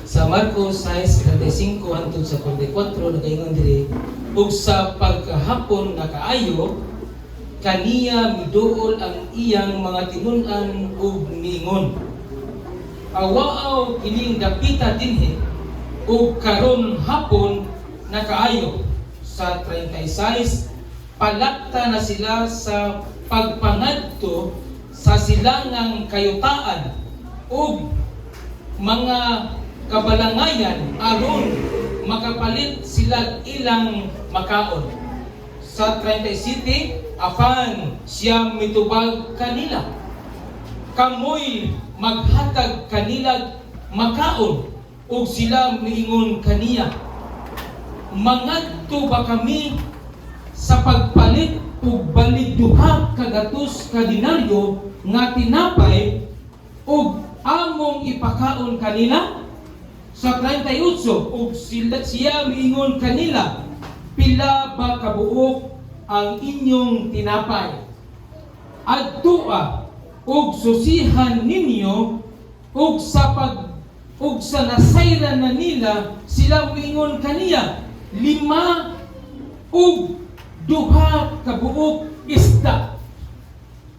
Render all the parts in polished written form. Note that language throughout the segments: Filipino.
Sa Marcos 6:35 hangtod sa 44 nagaingon diri, ug sa pagkahapon nga kaayo kaniya miduol ang iyang mga tinun-an ug miingon, awaaw kining dapita dinhi ug karon hapon na kaayo. Sa 36, palakta na sila sa pagpangadto sa silangang kayutaan ug mga kabalangayan aron makapalit sila ilang makaon. Sa 37, apan siya mitubag kanila, kamoy maghatag kanila makaon, ug sila miingon kaniya, mangadto ba kami sa pagpalit ug balik duha ka gatos ka dinaryo nga tinapay ug among ipakaon kanila? Sa 38, ug siya miingon kanila, pila ba kabuok ang inyong tinapay? Adtua ug susihan ninyo, ug sa nasayran na nila sila miingon kaniya, 5 ug 2 kabuok isda.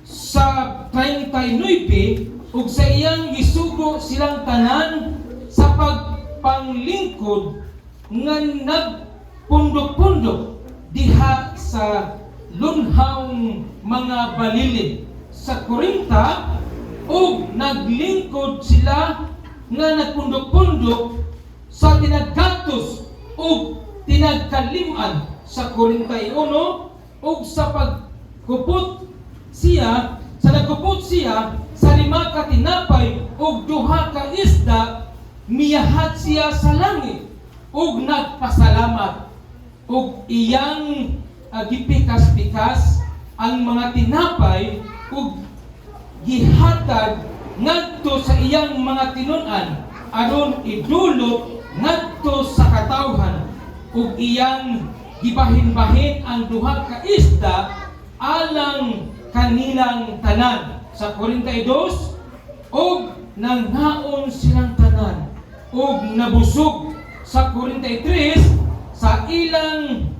Sa 39, ug sa iyang gisugo silang tanan sa pagpanglingkod nga nagpundok-pundok diha sa lunhawng mga balilid. Sa 40, ug naglingkod sila nga nagpundok-pundok sa tinaggatos ug tinagkaliman. Sa 41, ug sa pagkupot siya, sa 5 ka tinapay ug 2 ka isda, miyahat siya sa langit ug nagpasalamat, ug iyang gipikas-pikas ang mga tinapay ug gihatag ngadto sa iyang mga tinun-an aron idulot ngadto sa katawhan, ug iyang gibahin-bahin ang 2 ka isda alang kanilang tanan. Sa 42, ug nanghaon silang tanan ug nabusog. Sa 43, sa ilang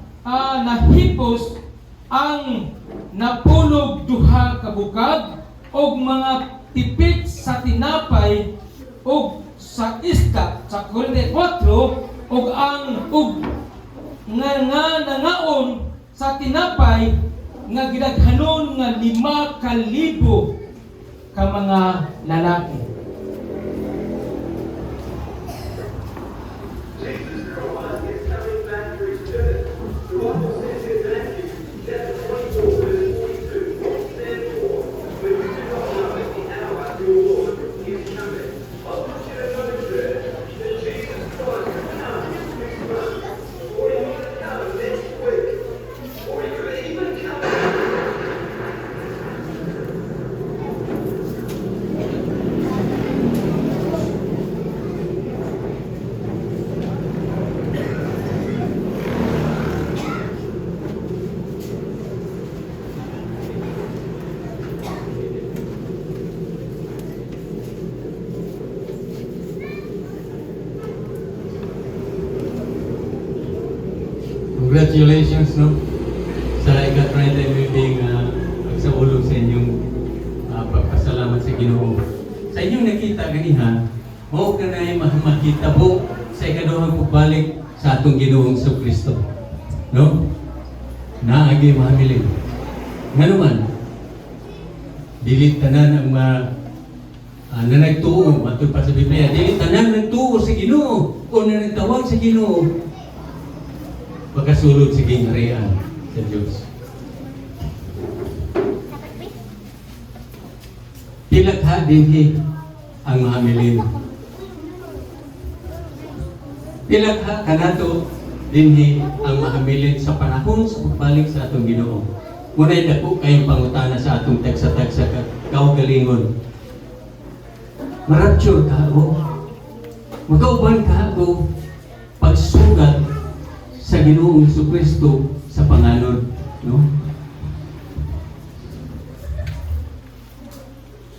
nahipos ang napulog 2 ka bukag ug mga tipit sa tinapay ug sa isda. Sa 44, ug nga nangaon sa tinapay nga gidaghanon nga 5,000 ka mga lalaki. Congratulations, no? Sa ika-30 pagsaulog sa inyong pagpasalamat sa Ginoo. Sa inyong nakita ganiha, mao ka na makita po sa ikaduhang pagbalik sa atong Ginoong Kristo. No? Naagi mahamiling. Nga naman, dili tanan ang na nagtuo, matod pa sa Biblia, dili tanan nagtuo sa Ginoo o na nagtawag sa Ginoo pagkasulod sa gingharian sa Diyos. Pilakha dinhi ang mahamiling. Pilakha kanato dinhi ang mahamiling sa panahon sa pagbalik sa atong Ginoo. Muna'y dako kayong pangutana sa atong tagsa-tagsa kaugalingon. Marapture ka ako. Magkauban ka ako pagsugat sa Ginoong Kristo sa panganod, no?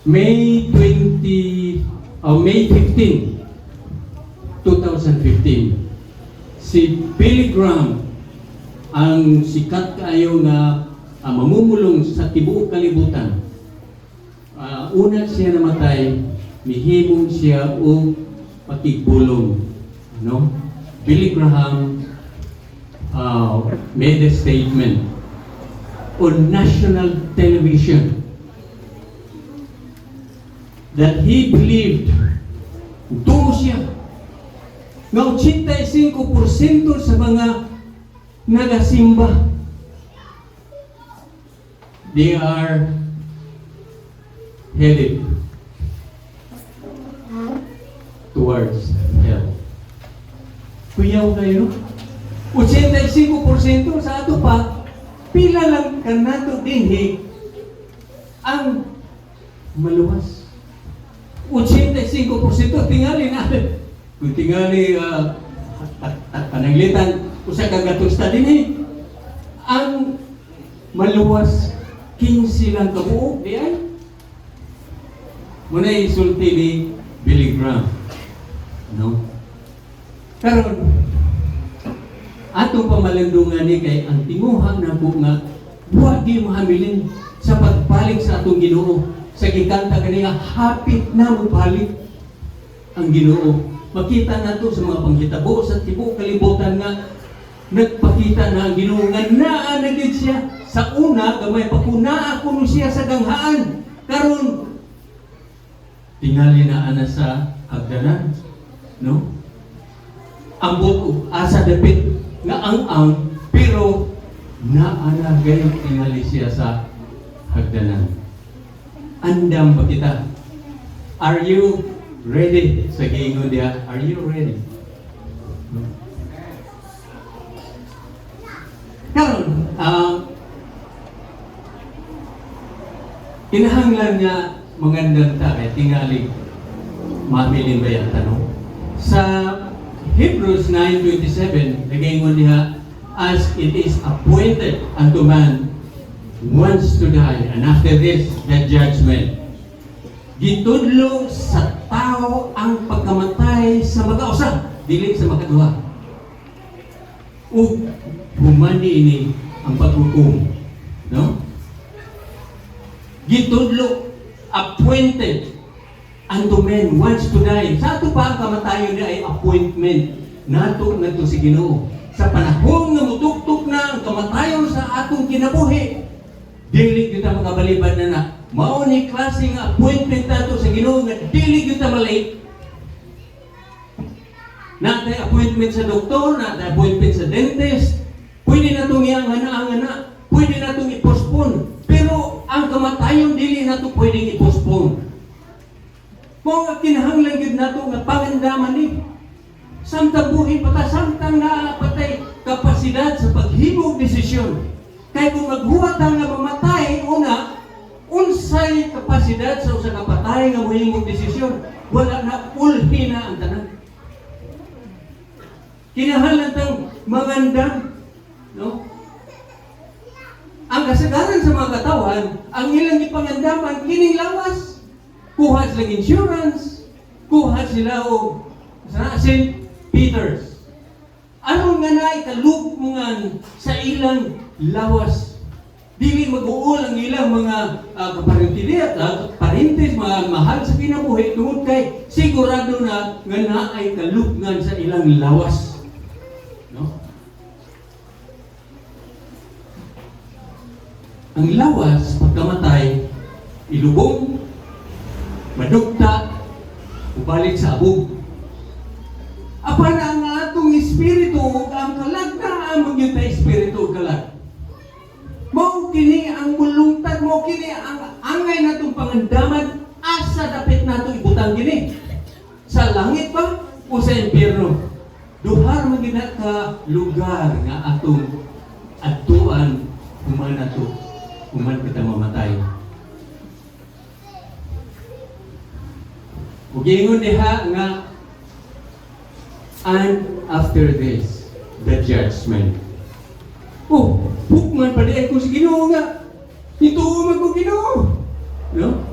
May 15 2015. Si Billy Graham, ang sikat kaayo nga mamumulong sa tibuok kalibutan. Una siya namatay, mihimong siya o pakigbulong. No? Billy Graham made a statement on national television that he believed, tuo siya, nga 85% sa mga nagasimba, they are headed towards hell. Kuyaw kayo, 85% sa ato pa, pila lang kanato dinhi ang maluwas. 85% tingali na. Kung tingali pananglitan, usa ka gatusta dinhi. Ang maluwas 15 lang kabuok di ay. Muna isulti ni Billy Graham. No? Karon atong pamalandungan ni kay ang tinguha na po nga wa di mahabilin sa pagbalik sa atong Ginoo. Sa gikanta kaniya, hapit na mabalik ang Ginoo. Makita nato sa mga panghitabo sa tibuok kalibutan nga nagpakita na ang Ginoo nga naa na gyud siya. Sa una, gamay pa kuna kuno siya sa ganghaan. Karon tingali na ana sa hagdanan, no? Ambot asa dapit nga ang pero naa na gayud tingali siya sa hagdanan. Andam ba kita? Are you ready? Sa giingon dia, are you ready? Karon, kinahanglan nga magandang kay tingali mabilin ba yan tanong? Sa Hebrews 9:27, nag-ingon diha, as it is appointed unto man once to die, and after this, the judgment. Gitudlo sa tao ang pagkamatay sa magkausa, dili sa makaduha. Ug humani ini ang paghukom, no? Gitudlo appointed unto men once to die. Sa ato pa ang kamatayon niya ay appointment nato ngadto si Ginoo. Sa panahon nga mutuktok na ang kamatayon sa atong kinabuhi, dili kita makabalibad na mao ni klase nga appointment nato sa Ginoo nga dili kita malate. Natay appointment sa doktor, natay appointment sa dentist. Pwede na itong iangana-angana, pwede na itong i-postpone. Pero ang kamatayon dili na ito pwedeng i-postpone. Kung kinahanglan gid nato nga pangandaman ni samtang buhi pata, samtang naapatay kapasidad sa paghimog desisyon. Kaya kung maghuwat nga mamatay, una, unsay kapasidad sa usa ka patay nga mohimog desisyon, wala na, ulhi na ang tanan. Kinahanglan tang mangandam, no? Ang kasagaran sa mga katawan, ang ilang ipangandaman kining lawas. Kuha sila insurance, kuha sila o sa St. Peter's. Ano nga na ikalugmungan sa ilang lawas? Dili mag-uol ang ilang mga kaparintidiat, parintis, mga mahal sa kinabuhi, tungod kay sigurado na nga na ay kalugnan sa ilang lawas. No? Ang lawas, pagkamatay, ilubong, madugta, ubalik sa abog. Apa na ang atong espiritu, ang kalag na among yun na espiritu kalag. Mao kini ang mulungtad, mao kini ang angay natong pangandaman, asa dapit nato ibutang kini. Sa langit ba o sa impyerno? Duhar magina ka lugar nga atong adtuan human nato, human kita mamatay. Ug ingon diha nga and after this the judgment. Oh, bukman pa di ko si Ginoo nga. Ituo man ko Ginoo. No?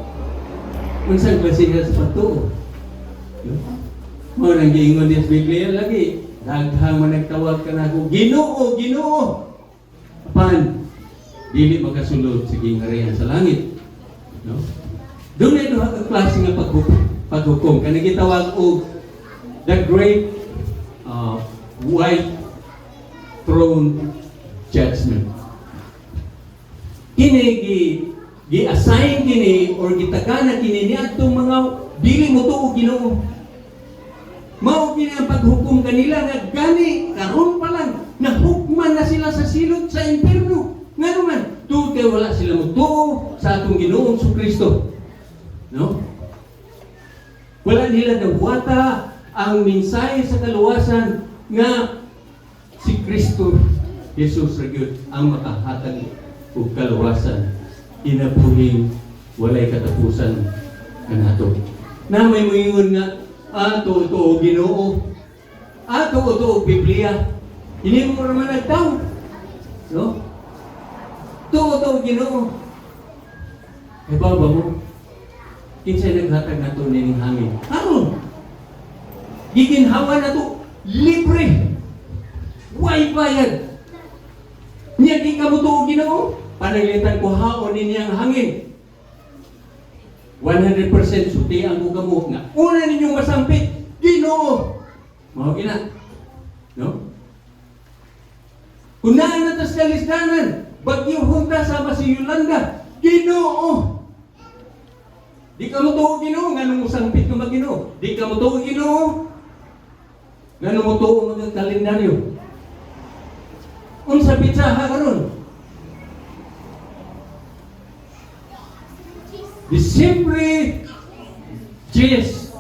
Unsang klase nga sa pagtuo? No? Mo nang giingon sa Biblia lagi, daghang man nagtawag ka na ako, Ginoo, Ginoo. Apan dili makasulod sa gingharian sa langit. No? Doon ay duha ka klase nga paghukom. Kanang gitawag og the great white throne judgment. Kini gi-assign kini or gitagana kini niadtong mga dili mo tuo Ginoo. Mao kini ang paghukom kanila nga gani karon pa lang nahukman na sila sa silot sa impierno. Nga naman, tuod kay wala sila mutuo sa atong Ginoong Kristo. No? Wala nila nawata ang mensahe sa kaluwasan nga si Kristo Jesus ragyod ang makahatag og kaluwasan inabuhing walay katapusan kanato. Na may moingon nga tuo Ginoo. Tuo Biblia. Ini mo raman nagtaw. No? Tuo Ginoo. Kay baba mo. Kinsay naghatag nato ning hangin. Karon. Giginhawa na to libre. Way bayad. Nya di ka mo tuo Ginoo. Pananglitan ko haon ninyang hangin. 100% suti ang kamo nga. Una ninyong masampit, Ginoo. Mao gina. No? Kunaan na tas kalisdanan, bagyo hunta sama si Yolanda, Ginoo. Di ka mo tuo Ginoo, nganong musampit ka mag-Ginoo. Di ka mo tuo Ginoo, nganong mo tuo mga kalendaryo. Unsa pitsaha karon? Disyembre 10,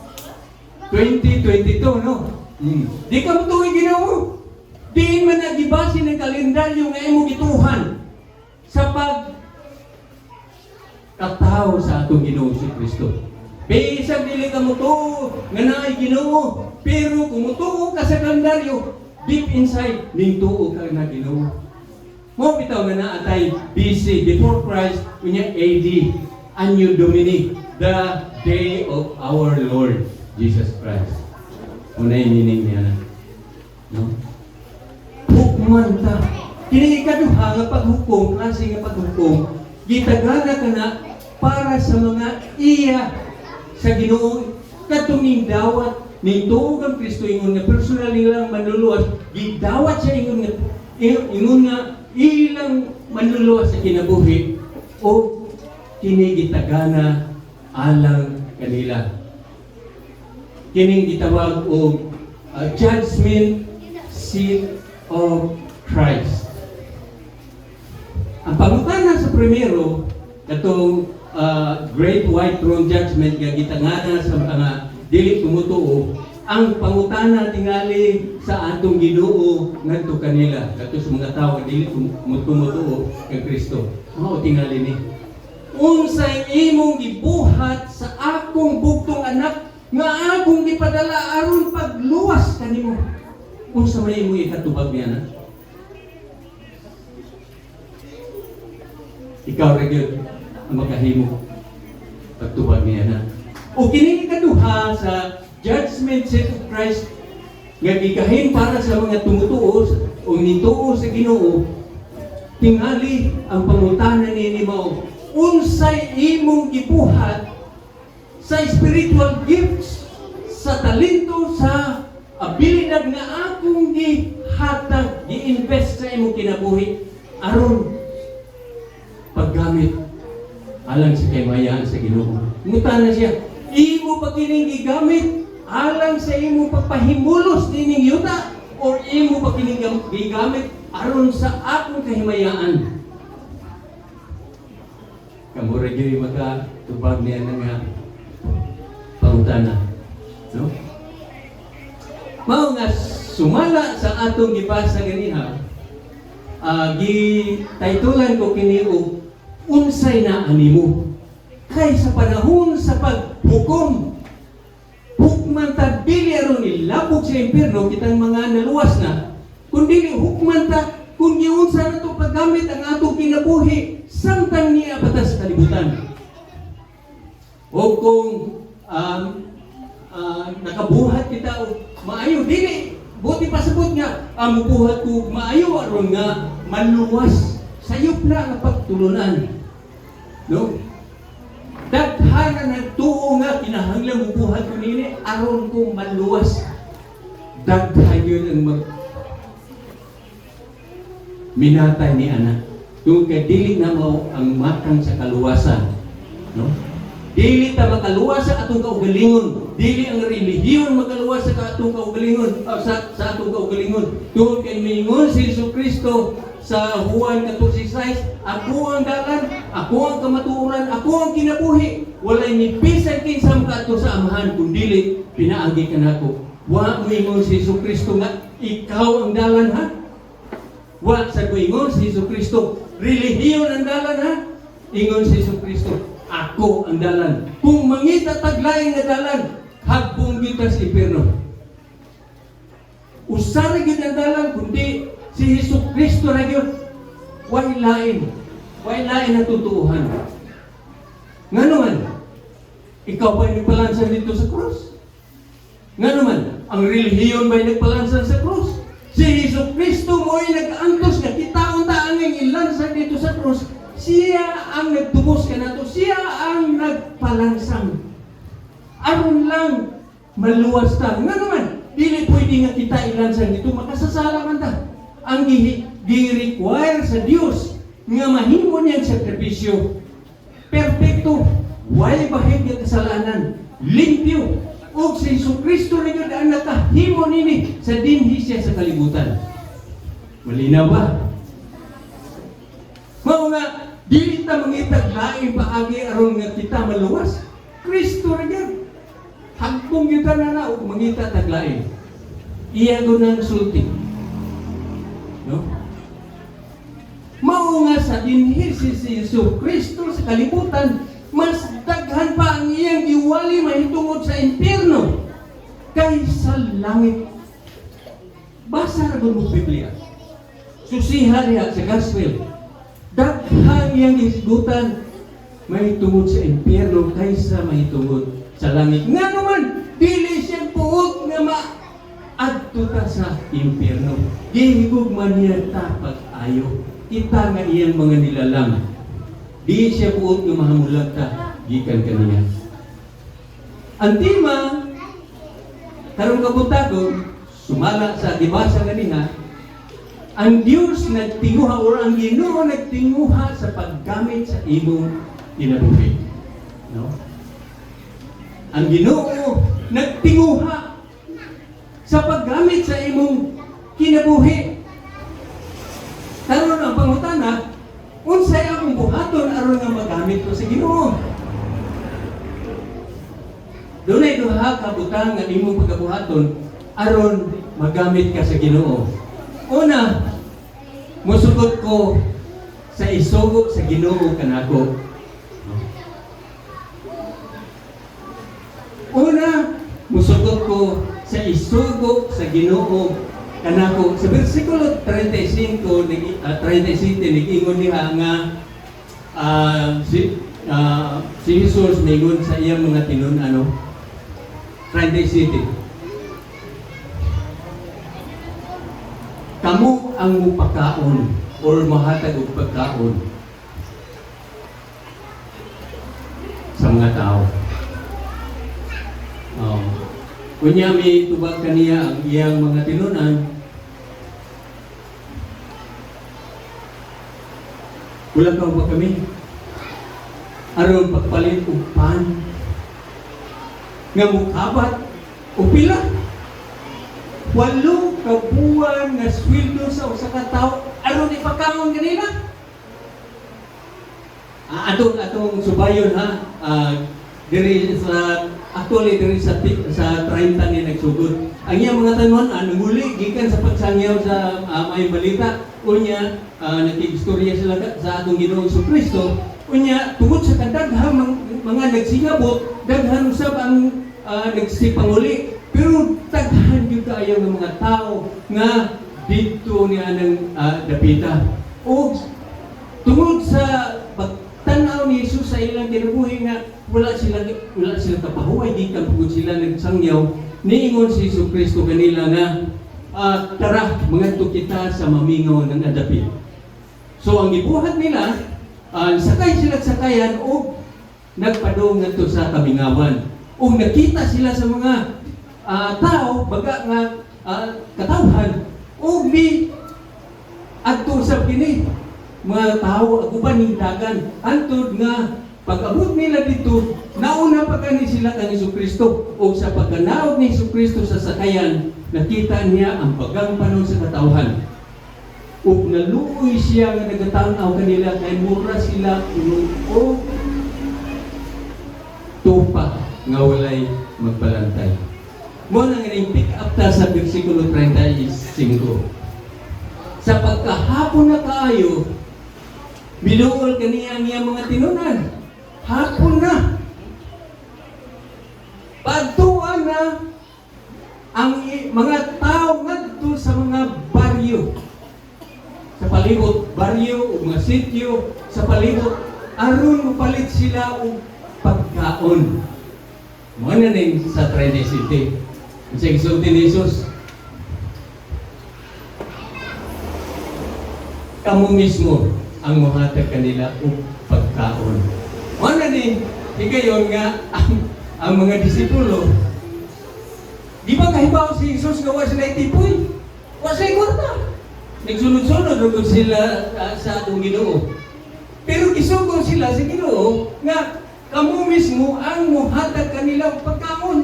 2022, no? Di ka mo tuwi Ginoo. Di man nagibasi ng kalendaryo nga imo gituhan sa pagkatao sa atong Ginoo si Kristo. Bisag dili ka mo tuo nga naay Ginoo, pero kung mutuo ka sa kalendaryo, deep inside ning tuo ka na Ginoo. Mo bitaw nga naatay BC before Christ unya AD. Anno Domini, the day of our Lord Jesus Christ. Unay meaning niya na. No? Hukman ta. Kini ikaduha nga paghukom, klase nga paghukom, gitagana ka na para sa mga iya sa Ginoo katuming dawat ning tuog ang Kristo ingon nga personal nilang manluluwas, gidawat siya ingon nga ilang manluluwas sa kinabuhi o kini gitagana alang kanila. Kining gitawag og judgment seat of Christ. Ang pangutana sa primero katong great white throne judgment nga gitagana sa mga dili tumutuo, ang pangutana tingali sa atong Ginoo ngadto kanila kadto sa mga tawo nga dili tumutuo kay Kristo. Mao tingali ni unsay imong gibuhat sa akong bugtong anak nga akong gipadala aron pagluwas kanimo. Unsa may imong ikatubag niya na? Ikaw ra gyud ang magahimo pagtubag niya na. O kini ikaduha sa judgment seat of Christ nga gigahin para sa mga tumutuo o nituo sa Ginoo. Tingali ang pangutana ni mao unsay imong gibuhat sa spiritual gifts, sa talento, sa abilidad nga akong gihatag, gi-invest sa imong kinabuhi aron paggamit alang sa kaymayan sa Ginoo. Ngutana siya, imo ba kining gigamit alang sa imong pagpahimulos dining yuta or imo ba kining gigamit aron sa akong kahimayaan? Kamura gyud makatubag niya nga pangutana. No? Mao nga sumala sa atong gibasa ganiha, gitaytulan ko kini og unsay na animo. Kay sa panahon sa paghukom, hukman ta dili aron ilabog sa impierno kitang mga naluwas na, kundi hukman ta kung giunsa nato paggamit ang atong kinabuhi samtang niya batas kalibutan. O kung nakabuhat kita og maayo dili buti pasabot nga ang mubuhat ko og maayo aron nga maluwas sayop na nga pagtulunan, no? Daghan na nagtuo nga kinahanglan mubuhat ko nini aron ko maluwas. Daghan yun ang minatay ni anak. Kung kadili na mo ang matang sa kaluwasan, no? Dili ta makaluwas sa atong kaugalingon. Dili ang relihiyon makaluwas sa atong kaugalingon, sa atong kaugalingon. Tungod kay mingon si Jesucristo sa Juan 14:6, ako ang dalan, ako ang kamatuoran, ako ang kinabuhi. Walay mibisan kinsa makaadto sa Amahan kun dili pinaagi kanako. Wa moingon si Jesucristo nga ikaw ang dalan, ha? Wa sa moingon si Jesucristo relihiyon ang dalan, ha? Ingon si Jesucristo, ako ang dalan. Kung mangita taglaing nga dalan, hagbong kita sa impierno. Usara gyud ang dalan kundi si Jesucristo na gyud. Way lain ang tutuuhan. Nga naman, ikaw ba'y nagpalansan dito sa krus? Nga naman, ang relihiyon ba'y nagpalansan sa krus? Si Jesucristo mo'y nag-antos nga kitaon ta ang ilansan dito sa krus. Siya ang nagtubos ka nato. Siya ang nagpalansang. Aron lang maluwas ta. Nga naman, dili pwede nga kita ilansan dito. Makasasala man ta. Ang gi-require sa Dios nga mahimo niyang sakripisyo. Perfecto. Way bahid nga kasalanan. Limpyo. O si Jesucristo na yun ang nakahimo nini sa dinhi siya sa kalibutan. Malinaw ba? Mao nga, dili ta mangitag laing paagi aron nga kita maluwas. Kristo ra gyud. Hagpong kita na og mangita taglain. Iya gunang sulti. No? Mao nga sa dinhi si Jesucristo sa kalibutan, mas daghan pa ang iyang giwali mahitungod sa impierno kaysa langit. Basa ra gud mo Biblia. Susiha niya sa gospel. Daghang iyang isgutan mahitungod sa impierno kaysa mahitungod sa langit. Nga naman, dili siya puot nga maadto ta sa impierno. Gihigugman niya ta pag-ayo. Kita nga iyang mga nilalang. Di siya puot nga mahamulag ta gikan kaniya. Ang tema karong kabutagon sumala sa dibasa kanina, ang Diyos nagtinguha o ang Ginoo nagtinguha sa paggamit sa imong kinabuhi. No? Ang Ginoo nagtinguha sa paggamit sa imong kinabuhi. Karon ang pangutana, unsay akong buhaton aron nga magamit ko sa Ginoo? Dunay duha ka butang nga imong pagkabuhaton aron magamit ka sa Ginoo. Una, musugot ko sa isugo sa Ginoo kanako. Una, musugot ko sa isugo sa Ginoo kanako. Sa bersikulo 35 nag-ingon niya nga si Jesus nigon sa iyang mga tinun-ano 37. Kamu ang mupakaon or mahatag og pagkaon sa mga tao. Kunya may tubag kaniya ang iyang mga tinunan. Kulang ka ba kami? Aron pagpalit og pan nga mukabat o pila? 8 kabuan nga sweldo sa usa ka tawo aron ipakaon kanila. Atong subayon ha, diri sa actually diri sa 30 ni nagsugod. Ang iyang mga tanon nanguli gikan sa pagsangyaw sa may balita unya nakigistorya sila sa atong Ginoong Jesucristo. Unya tungod sa kadaghang mga nagsingabot, daghan usab ang nagsipanguli. Pero daghan gyud kaayo ng mga tao nga dito niya nang dapita. O tungod sa pagtanaw ginawa ni Jesus sa ilang kinabuhi nga wala sila kapahuay, di ka pugod sila nagsangyaw. Niingon si Jesus Kristo kanila nga, tara, mangadto kita sa mamingaw ng adapit. So ang gibuhat nila, sakay sila sakayan o nagpadong ngadto sa kamingawan. O nakita sila sa mga tao, baga nga katawhan, o mi adto sa kini mga tao aguban ning dagan antod nga pag-abot nila dito nauna pa kani sila kang Jesucristo o sa pagkanaog ni Jesucristo sa sakayan nakita niya ang bagang panon sa katawhan ug naluoy siya nga nagatanaw kanila kay mura sila o tupa nga walay magbalantay. Mo nang pick up ta sa bersikulo 35. Sa pagkahapon na kaayo, binuol kaniya niya mga tinunan. Hapon na. Pagtuan na ang mga tao ngadto sa mga baryo. Sa palibot baryo o mga sityo sa palibot aron mapalit sila og pagkaon. Mo na ning sa 37. Sa gisulti ni Jesus, kamu mismo ang muhatag kanila og pagkaon. Ano ni higayon nga ang mga disipulo di ba kahibaw si Jesus nga wa sila itipoy? Wa sila kwarta. Nagsunod-sunod ug sila sa atong Ginoo. Pero gisugod sila sa Ginoo nga kamu mismo ang muhatag kanila og pagkaon.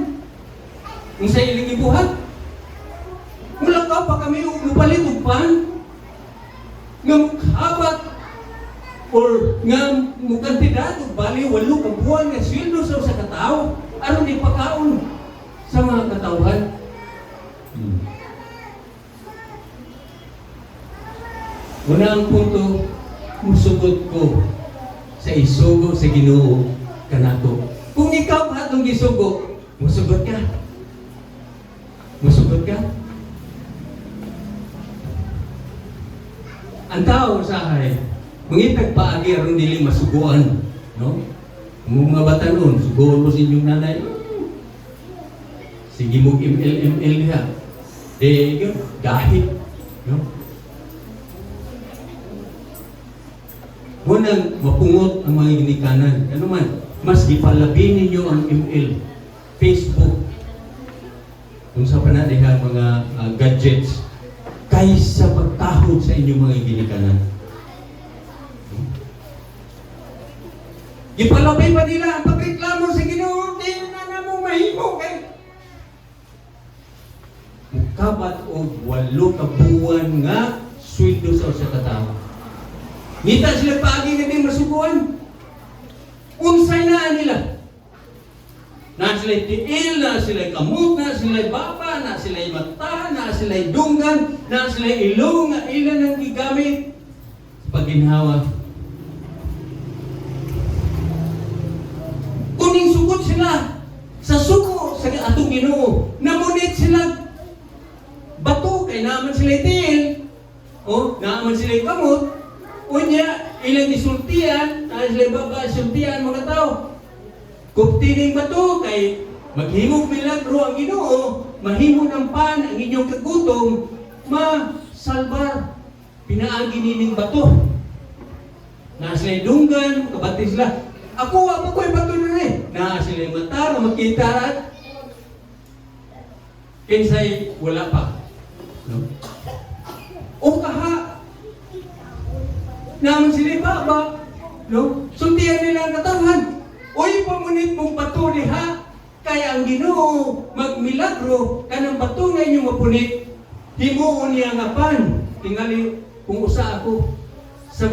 Kung sa ilang ibuhat, mula ka pa kami upalit og pan nga mukhabat or nga mukandidato bali 8 ka buwan nga sweldo sa katao aron ipakaon sa mga katawhan. Una ang punto, musugod ko sa isugo sa Ginoo kanato. Kung ikaw atong gisugo, musugod ka. Musugod ka. Ang tao usahay, mangitag paagi aron dili masuguan, no? Ang mga bata noon, suguan mo sa inyong nanay. Sige mo ML diha. Yun, gahit, no? Munang mapungot ang mga ginikanan. Ano man, mas gipalabi ninyo ang ML, Facebook, kung sa panadihan mga gadgets, kaysa pagtahod sa inyong mga ginikanan. Ipalabay pa nila ang pagreklamo sa Ginoo, di na mo mahimo kay mukabat o 8 ka buwan nga sweldo sa katao. Ngita sila paagi nga di masuguan. Unsay na nila. Na sila'y tiil, na sila'y kamot, na sila'y baba, na sila'y mata, na sila'y dunggan, na sila'y ilong, na ilan ang gigamit sa pagginhawa. Kuning sugod sila sa suko sa atong Ginoo. Namunit sila bato, kay naman sila'y tiil, o naman sila'y kamot, unya ilang isultian, na sila'y baba, isultian mga tao. Kung tining bato kay maghimog milagro ang Ginoo, mahimo ng pan ang inyong kagutom, masalbar pinaagi nining bato. Na sila'y dunggan, kabati sila. Ako ko'y bato na rin. Na sila'y mata, na makita at kinsay wala pa. No? O kaha, naman sila'y baba, no? Sultihan nila ang katawan. Uy, pamunit mong bato diha, kaya ang Ginoo magmilagro kanang bato nga inyong mapunit, himuon niya nga pan. Tingali kung usa ako sa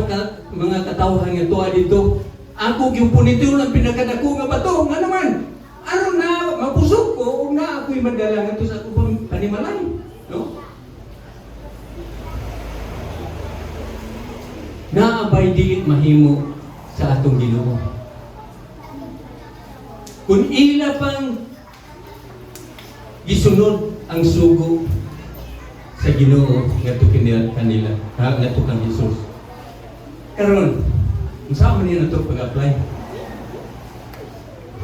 mga katawhan nga tuwa dito, ako yung punito lang pinakadako nga bato, nga naman, ano na, mapusok ko, o na ako'y madala nga to sa akong panimalay, no? Naabay dilit mahimo sa atong Ginoo. Kung ila pang gisunod ang sugo sa Ginoo ngadto kanila, ngadto kang Jesus. Karon Kung saan man niya na ito pag-apply?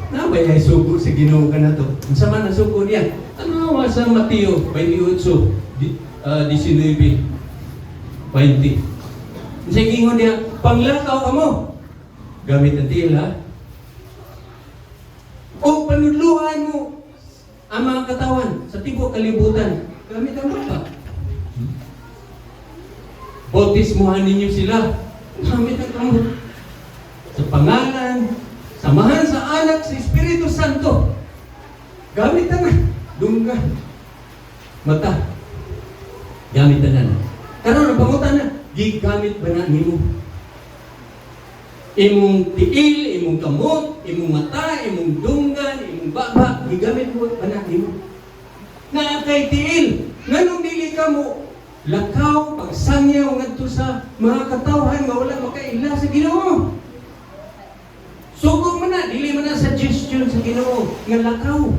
Nabay ay sugo sa Ginoo ka na ito. Kung saan man ang sugo niya? Ano sa Mateo 28, 19, 20. Sa gingon niya, panglakaw ka mo. Gamit ang tila. O panudluhan mo ang mga katawan sa tibuok kalibutan. Gamit ang lupa. Bautismuhan ninyo sila. Gamit ang kamot. Sa pangalan, samahan sa anak sa Espiritu Santo. Gamit na. Dunggan. Mata. Gamit na. Karon ang pangutan na, gigamit ba na nimo? Imong tiil, imong kamot, imong mata, imong dunggan, imong baba, gigamit mo ba na nimo? Na kay tiil, nganong dili ka mo lakaw, pagsangyaw ngadto sa mga katawhan nga wala makaila sa Ginoo. Sugo man na, dili man na suggestion sa Ginoo nga lakaw.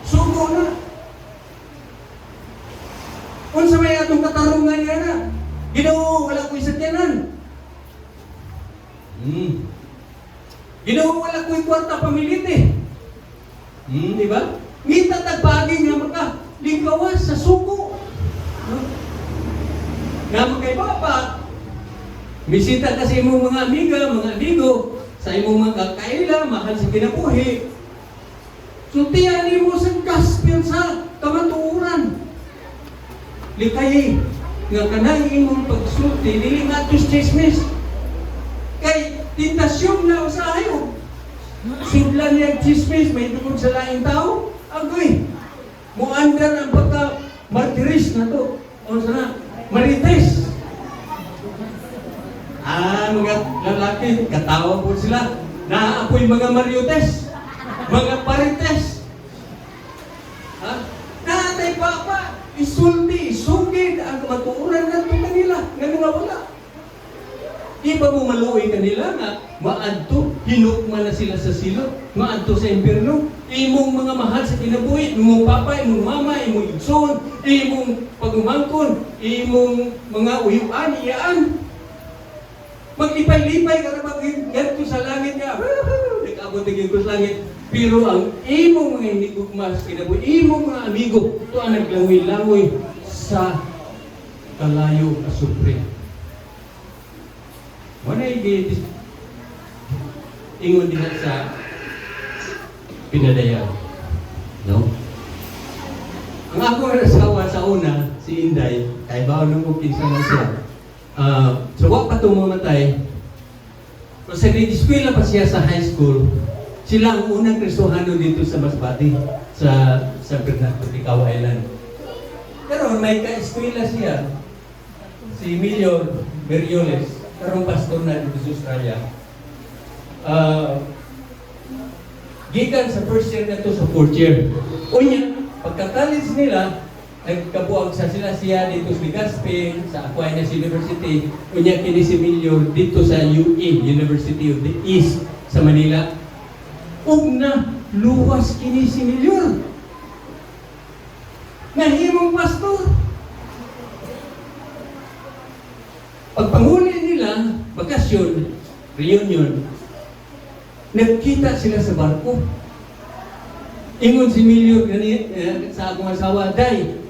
Sugo na. Unsa may atong katarungan nga na? Ginoo, wala ko'y sakyanan. Ginoo, wala ko'y kwarta pamiliti. Di ba? Ngita tagpagi nga maka lingkawas sa suko. Nga magkay papa, bisita kasi imong mga amiga, mga amigo, sa imong mga kaila, mahal sa kinabuhi. So tiyanin mo sa gospel sa kamatuuran. Likay, nga kanang imong pagsulti, dili nga tos chismis. Kay tentasyon na usahayo. Sudlan niya chismis, may tungkol sa laing tao. Agoy, muandar ang pagka-martiris na to. O sana, marites. Mga lalaki, katawa po sila. Naapoy mga mariotes, mga parites. Natay papa, isulti, isugid ang matuuran na ito kanila, nga nga wala. Di ba mo maluoy kanila nga maadto, hinukma na sila sa silot, maadto sa impyerno, imong mga mahal sa kinabuhi, imong papa, imong mama, imong igsoon, imong pagumangkon, imong mga uyuan, iyaan. Maglipay-lipay ka na mag-ganto sa langit nga, nag-abot tigil ko sa langit. Pero ang imong mga hinigugma sa kinabuhi, imong mga amigo, ito ang naglangoy-langoy sa kalayo asupre. Wala ingon din sa pinadayaw. No? Ang ako asawa sa una, si Inday, kay baon nung kupinsa na siya. So wak pa itong mamatay. So sa grade-eskwela pa siya sa high school, sila ang unang Kristohano dito sa Masbate, sa Bernardo Ticao Island. Pero may ka-eskwela siya, si Emilio Berioles, karong pastor na dito sa Australia. Gikan sa first year na to sa fourth year. Unya, pagka-college nila, nagkabuag sa siya dito sa Legazpi, sa Aquinas University. Unya, kini si Emilio dito sa UE, University of the East, sa Manila. Na luwas kini si Emilio. Nahimong pastor. Pagpanghuli nila, bakasyon, reunion, nagkita sila sa barko. Ingon si Emilio sa akong asawa, Day,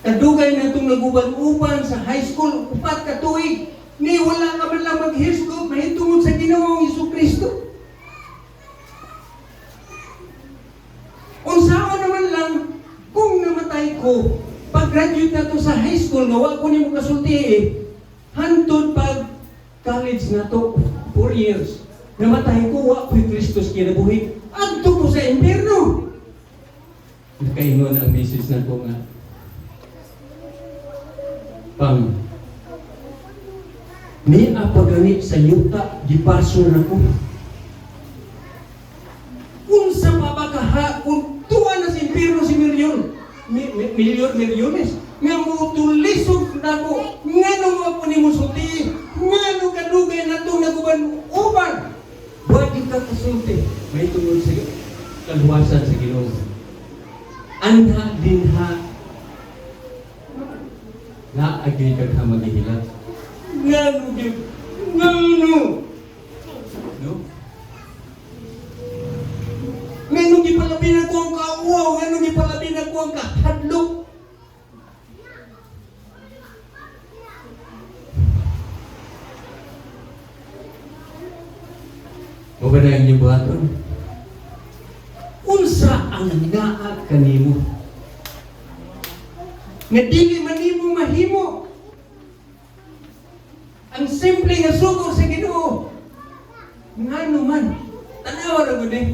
kadugay na itong naguban-uban sa high school, 4 ka tuig, ni wala ka man lang mag-history, mahitungod sa Ginoong Jesucristo. Unsaon naman lang, kung namatay ko, pag-graduate na to sa high school, nawa ko ni mo kasulti hantod pag college na to, 4 years. Namatay ko, wa ko'y Kristos kinabuhi. Adto ko sa impyerno. Nakaingon ang message na ko nga. Ni apagani sa yuta, gipaso na ko. Kung sa papakaha, kung tuwa na sa impyerno si Milyones, nga mo tulisog na ko, nga nung ako ni Musulti, nga nung kadugay na itong naguban-uban. Buwan yung kakasulti, may tungod sa kaluwasan sa Ginoo. Anha din ha, na agay ka maghihilat. Nga Ngano? No? Ngano gipalabi na ko ang kauwaw, ngano gipalabi na ko ang kahadlok. O ba na inyong buhaton? Unsa ang naag kanimo? Nga dili man nimo mahimo. Ang simple nga sugod sa Ginoo. Ngano man, tanawa ra gud eh.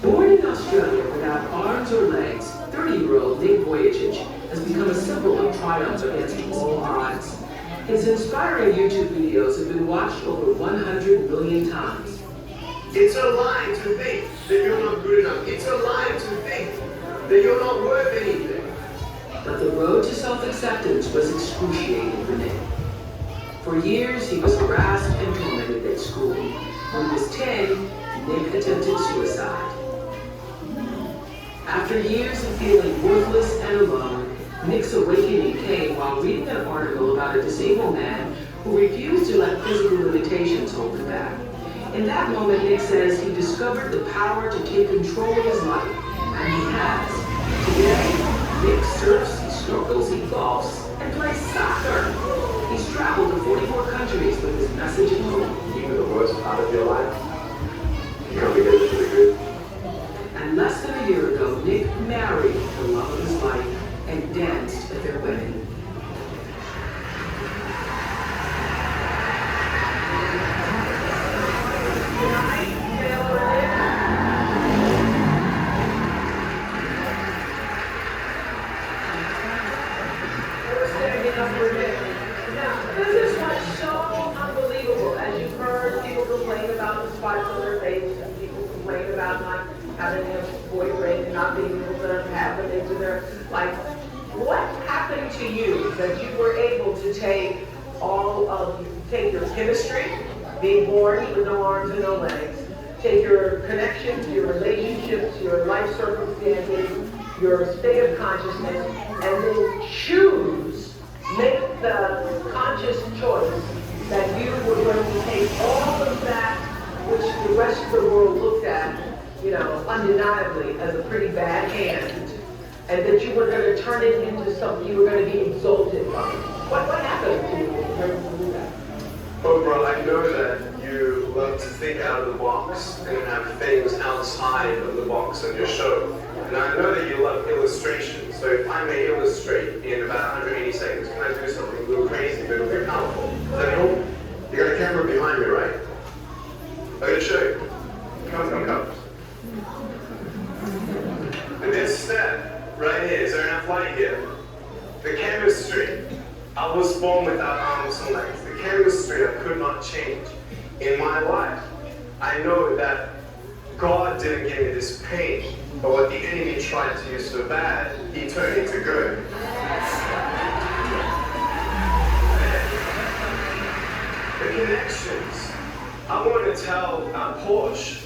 Born in Australia without arms or legs, 30-year-old Nick Vujicic has become a symbol of triumph against all odds. His inspiring YouTube videos have been watched over 100 million times. It's a lie to think that you're not good enough. It's a lie to think that you're not worth anything. But the road to self-acceptance was excruciating for Nick. For years, he was harassed and tormented at school. When he was 10, Nick attempted suicide. After years of feeling worthless and alone, Nick's awakening came while reading an article about a disabled man who refused to let physical limitations hold him back. In that moment, Nick says he discovered the power to take control of his life, and he has. Today, Nick surfs, he snorkels, he golfs, and plays soccer. He's traveled to 44 countries with his message and hope. Even the worst part of your life, you come together for the good. And less than a year ago, Nick married the love of his life and danced at their wedding. This is what's so unbelievable. As you've heard, people complain about the spots on their face, and people complain about not having a boyfriend and not being able to have the things in their life. What happened to you that you were able to take take your chemistry, being born with no arms and no legs, take your connections, your relationships, your life circumstances, your state of consciousness, and then make the conscious choice that you were going to take all of that which the rest of the world looked at, undeniably as a pretty bad hand, and that you were going to turn it into something you were going to be exalted by. What happened to you in terms of doing that? Oprah, I know that you love to think out of the box and have things outside of the box on your show. And I know that you love illustration. So if I may illustrate in about 180 seconds, can I do something a little crazy but it'll be powerful? Is that cool? You got a camera behind me, right? I'm going to show you. Come. And this step right here, is there enough light here? The chemistry. I was born without arms and legs. The chemistry I could not change in my life. I know that God didn't give me this pain, but what the enemy tried to use so bad, he turned into good. The connections. I want to tell Porsche,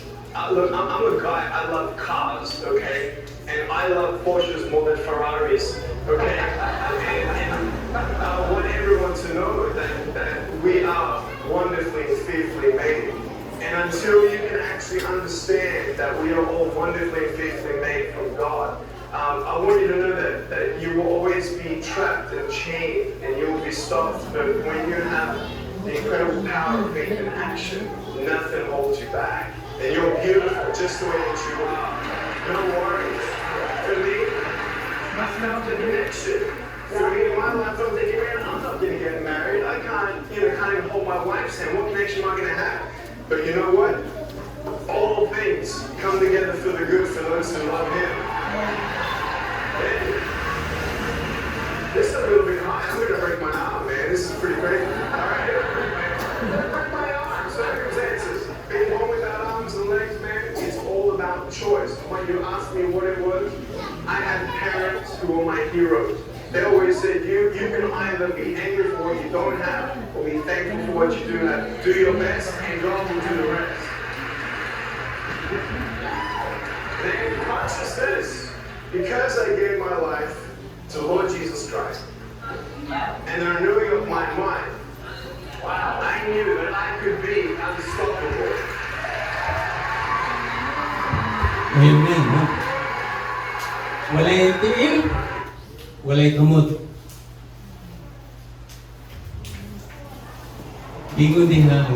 look, I'm a guy, I love cars, okay? And I love Porsches more than Ferraris, okay? And I want everyone to know that we are wonderfully and fearfully made. And until you can actually understand that we are all wonderfully and fearfully made from God, I want you to know that you will always be trapped and chained and you will be stopped. But when you have the incredible power of faith in action, nothing holds you back. And you're beautiful just the way that you are. No worries. For me, that's not the connection. For me, in my life, I'm thinking, man, I'm not going to get married. I can't even hold my wife's hand. What connection am I going to have? But you know what? All things come together for the good for those who love Him. And this is a little bit high. I'm going to break my arm, man. This is pretty crazy. All right? I'm going to break my arm. Circumstances. Being born without arms and legs, man, it's all about choice. When you asked me what it was, I had parents who were my heroes. They always said, you can either be angry for what you don't have, or be thankful for what you do have. Do your best, and God will do the rest. Then consciousness, because I gave my life to Lord Jesus Christ and the renewing of my mind, wow, I knew that I could be unstoppable. Amen. No? Walay tiil, walay kamot. Ingon din ha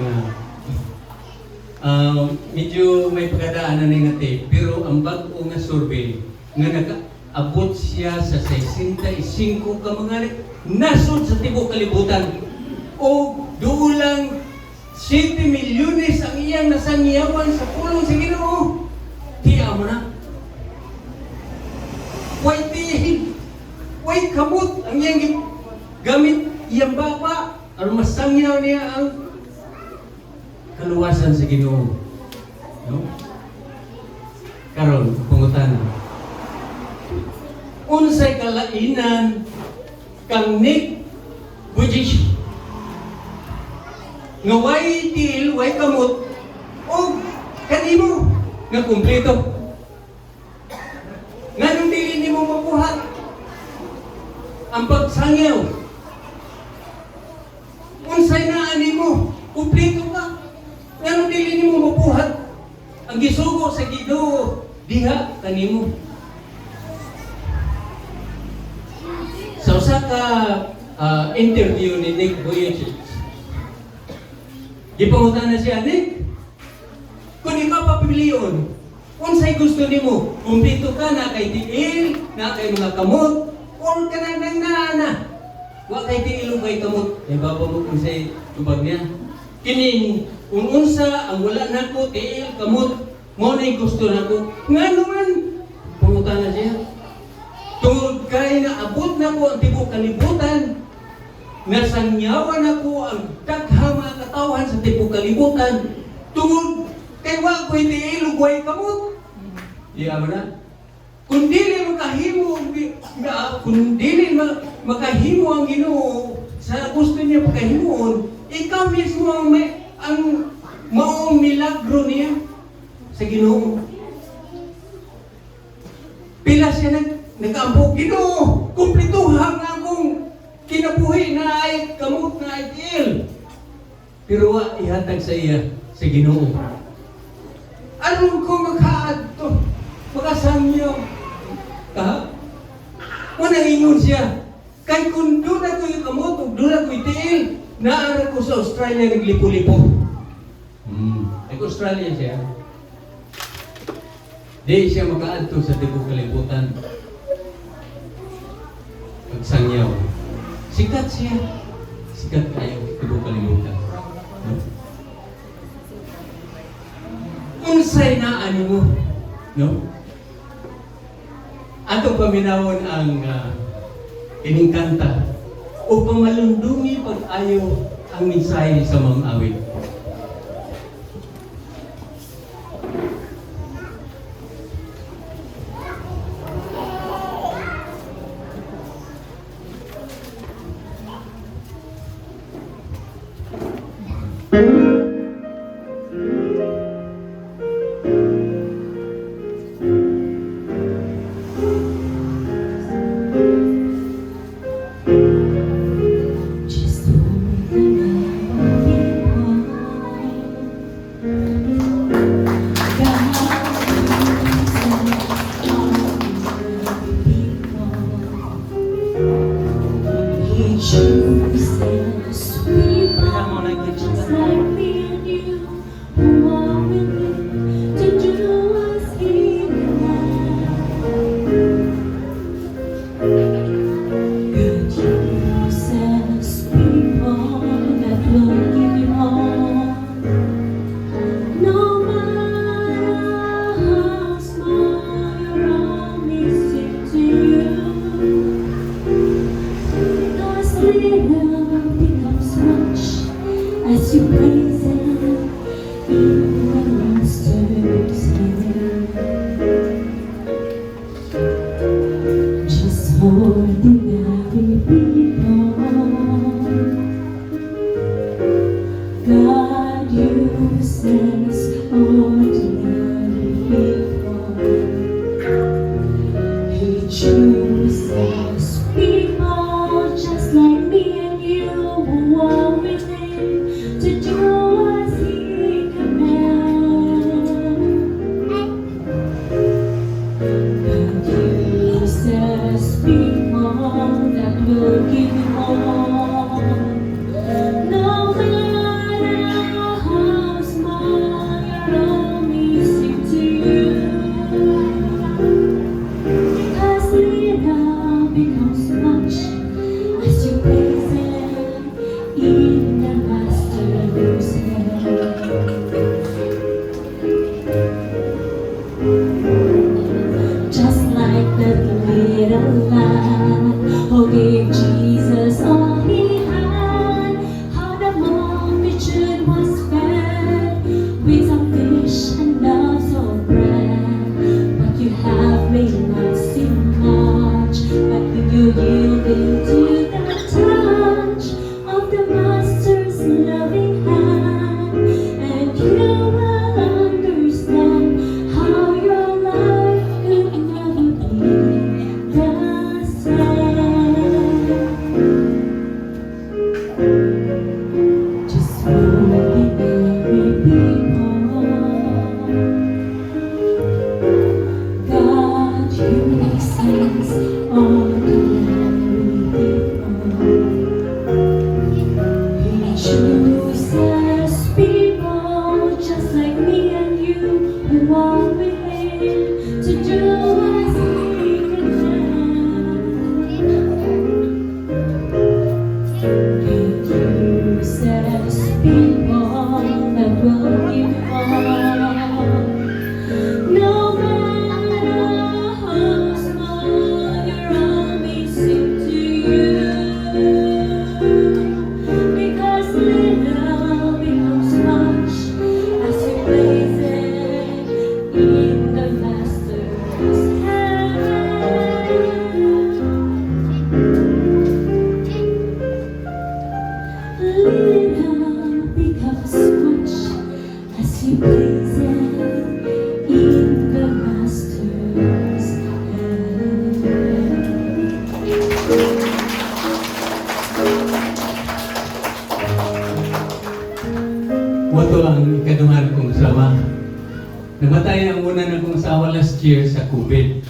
medyo may pagkadaanan na nga tape, pero ang bago nga survey nga nag-abot siya sa 65 ka mga nasod sa tibok kalibutan. O duulang 7 milyones ang iyang nasangyawan sa pulong sa Ginoo. Tiya mo na. Way tihid, way kamot ang iyang gamit iyang baba. Aron masangyaw niya ang kaluwasan sa Ginoo. No? Karon, pangutana. Unsay kalainan kang Nick Vujicic nga way tiil, way kamot, o kanimo nga kumpleto. Nga nung dili nimo mabuhat ang pagsangyaw. Unsay naa nimo, kumpleto ka. Nga nung dili nimo mabuhat ang gisugo sa Ginoo diha kanimo. Sa usa ka interview ni Nick Vujicic, gipangutan na siya, Nick, kung ikaw papiliyon, unsay gusto nimo? Kumpleto ka na kay tiil, na kay mga kamot, or ka na. Wa kay tiil o kay kamot. Ay baba mo kung say tubag niya. Kining, kung unsa ang wala nako tiil, kamot, mo na gusto nako. Nga naman, pangutan na siya. Tungod kay na abot na ko ang tibok kalibutan, nasangyawan ako ang daghang mga katawan sa tibok kalibutan, tungod kay wa ko'y tiil ug way kamot. Iya mo na? Kung dili makahimo ang Ginoo sa gusto niya pagkahimuon, ikaw mismo ang maong milagro niya sa Ginoo. Pila siya nag-ampok, Ginoo, kumplituhan nga akong kinabuhi na ay kamot na ay tiil. Pero wa ihatag sa iya sa Ginoo. Aron ko maghaadto, makasangyo. Muna ingon siya, kay kung doon ako'y kamot, o doon ako'y tiil, naara ko sa Australia naglipo-lipo. Nag-Australia siya. Di siya makaadto sa tibok kalibutan. Pagsangyaw. Sikat siya. Sikat kayo tibok kalibutan. No? Unsay na ano mo? No? Ato paminawon ang ining kanta upang malundungi pag-ayo ang mensahe sa mga awit. Just hold the He chooses sweet just like me. that will give you all. No matter how small your role may seem to you, because little becomes much as you place it in the Master's hand. Just like that little lad who gave Jesus all he had, how the multitude was fed with some fish and loaves of bread. But you have may not seen much, but when you yield into the touch of the Master's loving hand, and you will understand how your life could never be the same. Just ordinary people, God, you make sense. Ordinary people, He chooses people just like me and you who walk with Him to do as He chooses people that will give all. No matter how small your role may seem to you, because little becomes much as you place it in the Master's hand. Little becomes much as you place it in the Master's hand. Wato ang ikaduhan kong asawa. Namatay ang una na kong asawa last year sa COVID.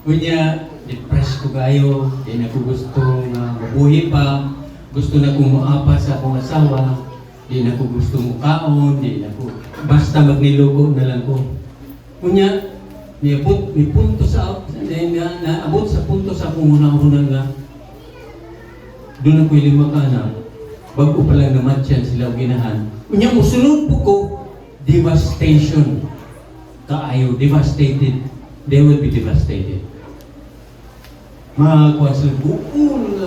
Kunya, depressed ko kayo, di na ko gusto mabuhi pa, gusto na kong maapa sa akong asawa, di na ko gusto mukaon, di na ko, basta magnilugo na lang ko. Kunya, may punto sa, naabot sa punto sa akong una-una nga, doon ako'y lima ka na, bago pa lang namatyan sila o ginahan. Kunya, musunod po ko, devastation. Kaayo, devastated. They will be devastated. Makakuha sila, bukul,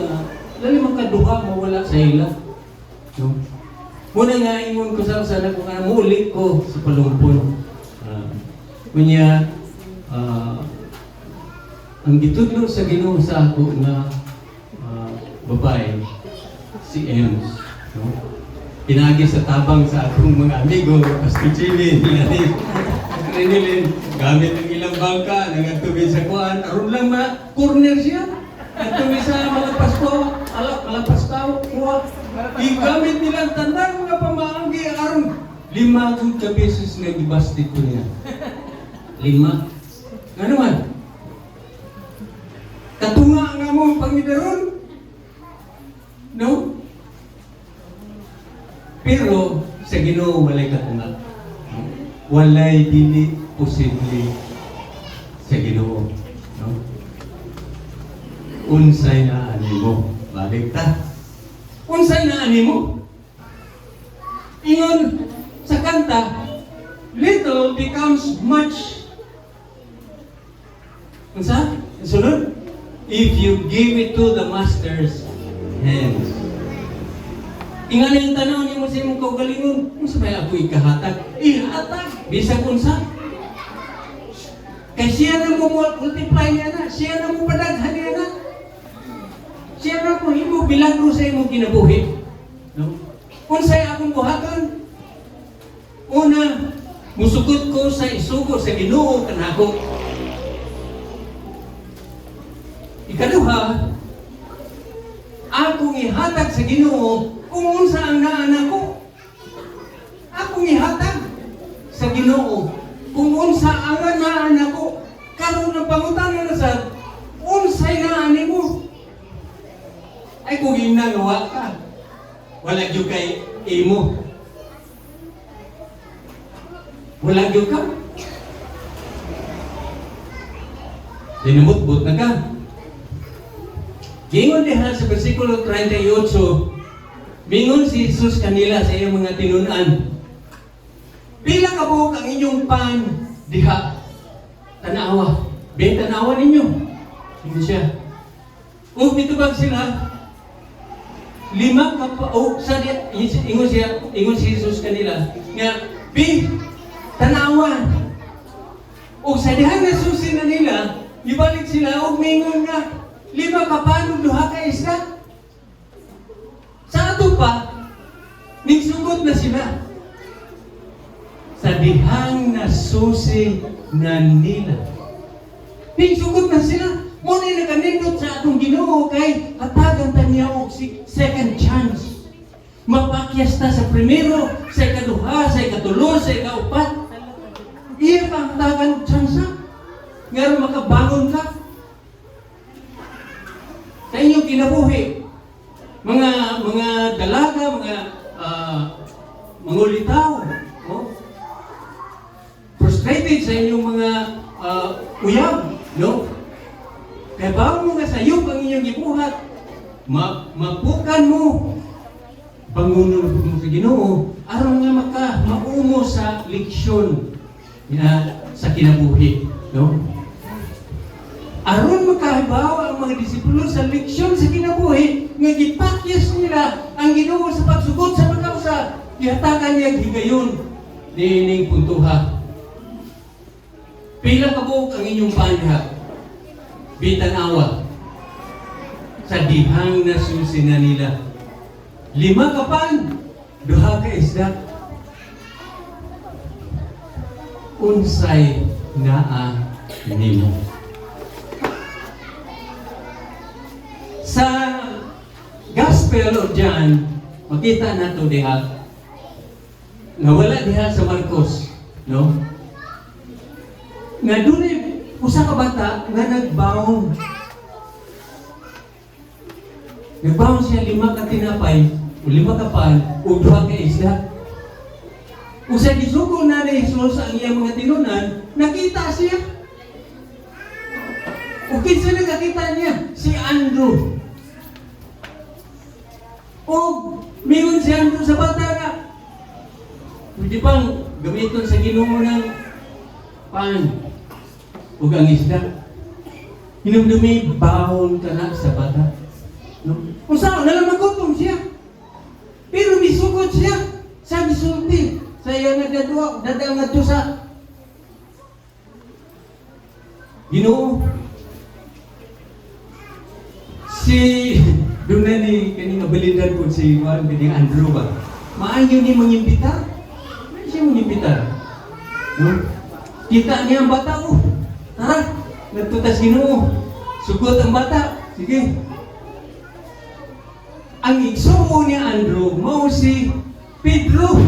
lali makaduha, mawala sa ila. No? Muna nga, ingon ko sa sana kung ano, muulit ko sa palumpon. Kunya, ang gitudlo sa Ginoo sa ako na babae, si Ems. No? Pinagi sa tabang sa akong mga amigo, Pastor Jimmy, Renilin, gamit ang ilang bangka, nangatubig sa kuhaan, aron lang corner siya. Natubig sa mga Pasko, mga Paskaw, kuha. Igamit nilang tandang mga pamaanggi, aron 5 good ka beses na ibastik ko niya. 5. Ano man? Katunga nga mo ang Panginoon. No? Pero sa Ginoo walay katunga. Walay dili posible sa Ginoo. No? Unsay na animo? Balik ta. Unsay na animo? Ingon sa kanta, little becomes much. Unsa? Sunod? If you give it to the Master's hands. Ingan yung tanaw niyo mo sa imong kaugalingon, kung sa may ako ikahatag, ihatag, bisag unsa. Kaya siya na mo multiply niya na, siya na mo padaghan niya na. Siya na mo himo bilagro sa imong kinabuhi. No? Unsay akong buhaton? Una, musukot ko sa isugo sa Ginoo kanako. Ikaduha, akong ihatag sa Ginoo kung unsa ang naanak ko. Akong ihatag sa Ginoo kung unsa ang naanak ko. Karon ang pangutana na sa unsay naani mo. una nga wa ka. Wala gyud kay imo. Wala gyud ka. Dinumot-but na ka. Gingon diha sa versikulo 38, mingon si Jesus kanila sa iyang mga tinunan, pila ka buok ang inyong pan diha? Tanawa. Ben tanawa ninyo. Hindi siya. O mitubag sila. 5 ka pa. O sa ingon si Jesus kanila nga, Ben tanawa. O sa diha na susi na nila, ibalik sila o mingon nga, 5 ka paano 2 ka isda? Sa ato pa, nigsugod na sila. Sa dihang nasusi na nila. Nigsugod na sila. Muna na kanindot sa atong Ginoo kay hatagan ta niya og second chance. Mapakyas ta sa primero, sa ikaduha, sa ikatulo, sa ikaupat. Iya ka hatagan og chance. Ngayon makabangon ka. Sa inyong kinabuhi, mga dalaga, mga ulitaw, no? Frustrated sa inyong mga uyab, no? Kaya bago mo nga sayop ang inyong gibuhat, mapukan mo, pangunod mo sa Ginoo, aron nga maumo sa leksyon sa kinabuhi, no? Aron makahibaw ang mga disipulo sa leksyon sa kinabuhi nga gipakyas nila ang Ginoo sa pagsugod sa pagkausa, gihatagan niya higayon nining puntuha. Pila ka buok ang inyong panha, bitanawa sa dihang nasusi na nila. 5 ka pan, 2 ka isda. Unsay naa nimo. Sa Gospel of John, makita nato diha nga wala diha sa Marcos, no? Nga dunay usa ka bata nga nagbaon. Nagbaon siya 5 ka tinapay, o 5 ka pan, o 2 ka isda. Usa gisugo na ni Jesus ang iyang mga tinunan, nakita siya. O kinsa nakakita niya? Si Andrew. O mingon si Andrew sa bata nga, pwede bang gamiton sa Ginoo ng pan ug ang isda? Hinumdumi baon ka na sa bata. No? Kung saan, nalamagutom siya. Pero misugod siya sa gisulti. Sa iya nagdadua, dadang ngadto sa Ginoo. Doon na ni kanina balindad po si Juan, ni Andrew ba? Maayo ni mangimbitar. Ano siya mangimbitar? No? Kita niya ang bata, oh. Tara, nagtutas Ginoo. Sugot ang bata. Sige. Ang igsuo ni Andrew, mao si Pedro.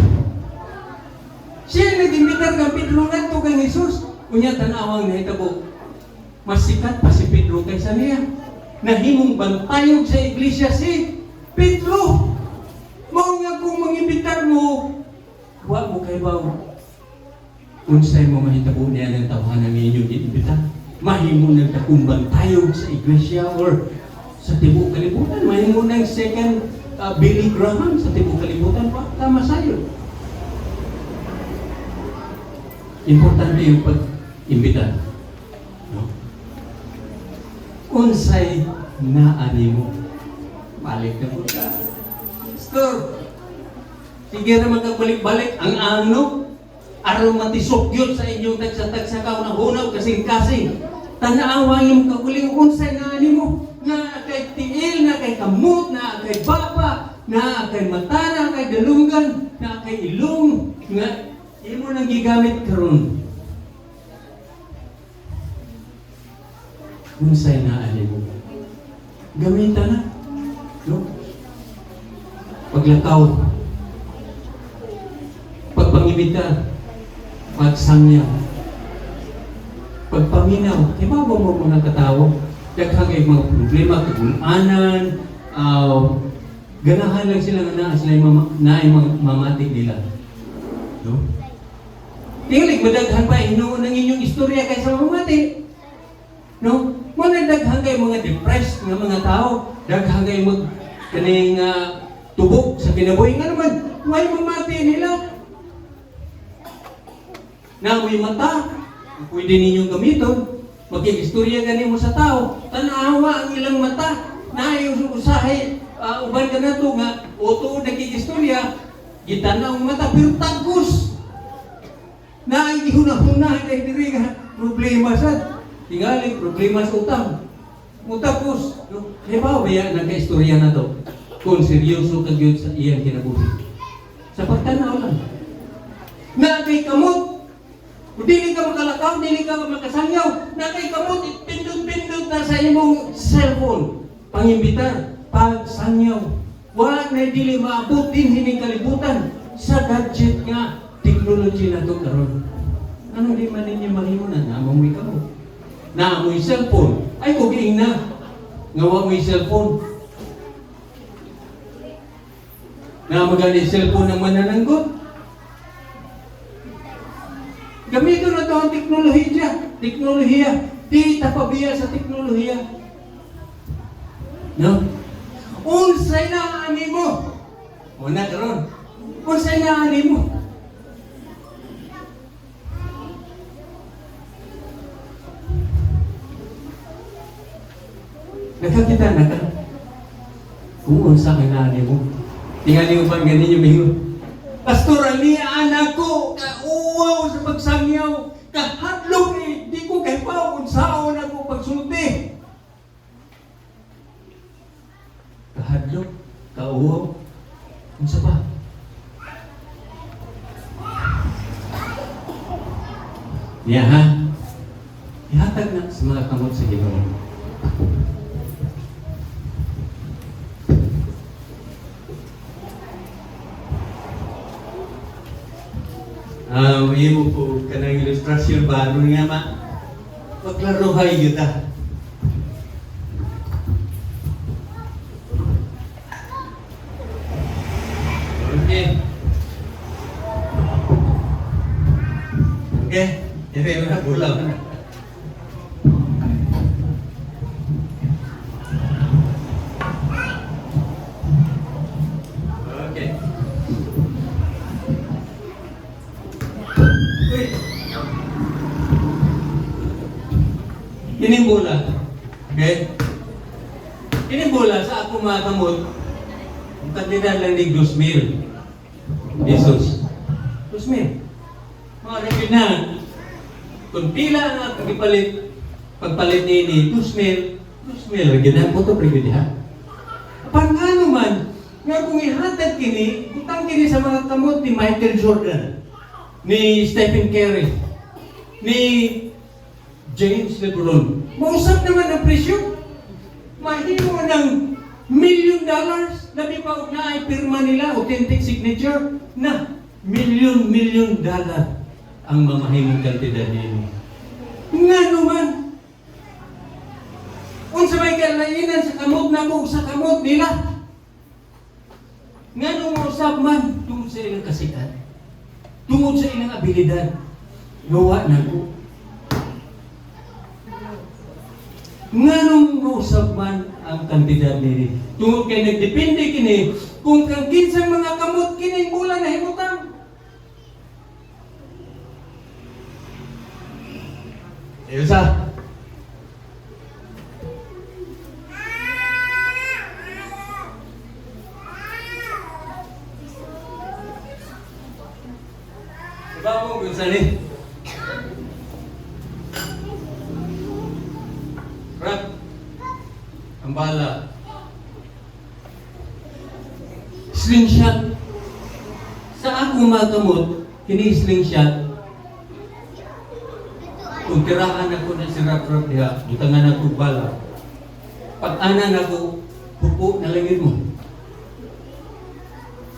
Siya nag-imbitar kang Pedro nagto kay Jesus. Unya tanawang nahitabo. Mas sikat pa si Pedro kaysa niya. Nahimong bantayog sa iglesia si Pedro. Mao nga kung mangimbitar mo, wa mo kay bawo. Unsay mo mahitabo niya ng tawhanan ninyo giimbita? Mahimo nagtakong bantayog sa iglesia or sa tibok kalibutan. Mahimo ng second Billy Graham sa tibok kalibutan pa. Tama sayo. Importante yung pag-imbita. No? Unsay naani mo. Balik na po ka. Pastor, sige naman kang balik-balik. Ang ano, aron matisok yun sa inyong tagsa-tagsa ka na hunaw kasing-kasing. Tanaawa yung kaguling unsay naani mo. Na kay tiil, na kay kamot, na kay bapa, na kay mata, na kay dalungan, na kay ilong. Nga, imo nang gigamit karon. Unsay naani mo. Gamitan na. No? Paglakaw. Pagpangibita. Pagsangyaw. Pagpaminaw. Ibabaw mo mga katao. Daghang mga problema, kagulanan, ganahan lang sila nga sila mamatik nila. No? Tingalik, madaghan pa hinuon ng inyong istorya kaysa mamati. No? Muna daghan kayo mga depressed nga mga tao, daghan kayo kaning tubok sa kinabuhi nga naman, why mamati nila? Na may mata, pwede ninyong gamiton, magkikistorya gani mo sa tao, tanawa ang ilang mata, na yung usahay, uban ka na ito nga, o ito nagkikistorya, gitanaw ang mata, pero tagos. Na ang ihunahuna, ay diri nga, problema sa, tingali, problema sa utang. Mutapos, no? Halimbawa, baya, nagka-istorya na to, kung seryoso ka yun sa iyang kinabuhi. Sa pagtanaw lang. Na kay kamot, kung dili ka makalakaw, dili ka makasangyaw, na kay kamot, pindot-pindot na sa imong cellphone. Pangimbitar, pagsangyaw. Wala na dili maabot din hining kalibutan sa gadget nga technology na ito karon. Ano di man ninyo mahimo na naamoy ka mo? Naamoy cellphone. Ay, kugiing na. Ngawa mo yung cellphone. Namagaling cellphone ng manananggot. Gamitin na ito ang teknolohiya. Di tapabiya sa teknolohiya. No? Unsay na ani mo? Una karon. Unsay na ani mo? Nakakita na ka. Kung unsa ka na ani mo. Tingali mo pa ganin yung mahingon. Pastor, ali anak ko, kauwaw sa pagsangyaw, kahadlok eh, di ko kay pa kung saan ako pagsulti. Kahadlok, kauwaw, kung sa pa? Niya ha, ihatag na sa mga kamot sa Ginoo. May mo po ka ng ilustrasyon ba? Ano nga ma? Paglaruhay yun ta. Okay. Okay. Jadi mana pulang. Okay. Ini bola. Okay? Ini bola sa ako mga kamot. Ang kandidat lang ni 2,000 pesos. 2,000. Mga rin na. Kung pila nga kagipalit, pagpalit ni 2,000, 2,000. Ginahan po ito, private ha? Pag nga naman, nga kung ihatag kini, utang kini sa mga kamot ni Michael Jordan, ni Stephen Curry, ni James LeBron. Mausap naman ang presyo. Mahimo ng $1 million na di pa na ay pirma nila, authentic signature, na $1 million ang mamahimong kantidad nila. Nga naman, kung sa may kalainan sa kamot na mo, sa kamot nila, nga nung mausap man, tungod sa ilang kasikat, tungod sa ilang abilidad, gawa na ko. Nga nung mausap man ang kantidad nila. Tungod kay nagdepende kini kung kang kinsang mga kamot kining bulan na himutang. Elsa. Diba mo kung saan eh? Rap, ang bala. Slingshot. Sa akong mga kamot, kini-slingshot. Kung tirahan ako na si Rap diha, butangan ako bala. Pag-anan ako, pupo na langit mo.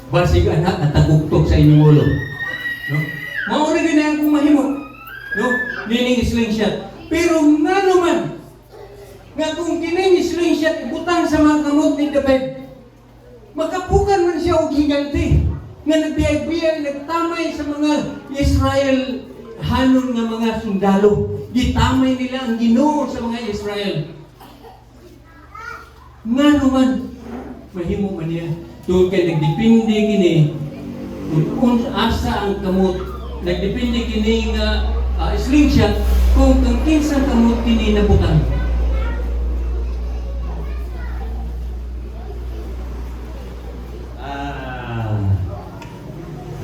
Basig anak at taguktok sa inyong ulo. No? Mauna gina akong mahimo. No? Meaning slingshot. Pero nga naman, nga kung kini slingshot ibutang sa mga kamot ni David, og higante nga nagbiyay-biyay nagtamay sa mga Israel hanon nga mga sundalo. Gitamay nila ang Ginoo sa mga Israel. Nga naman mahimo man niya tungod kay nagdepende kini kung asa ang kamot, nagdepende kini nga slingshot kung kang kinsang kamot kini nabutang.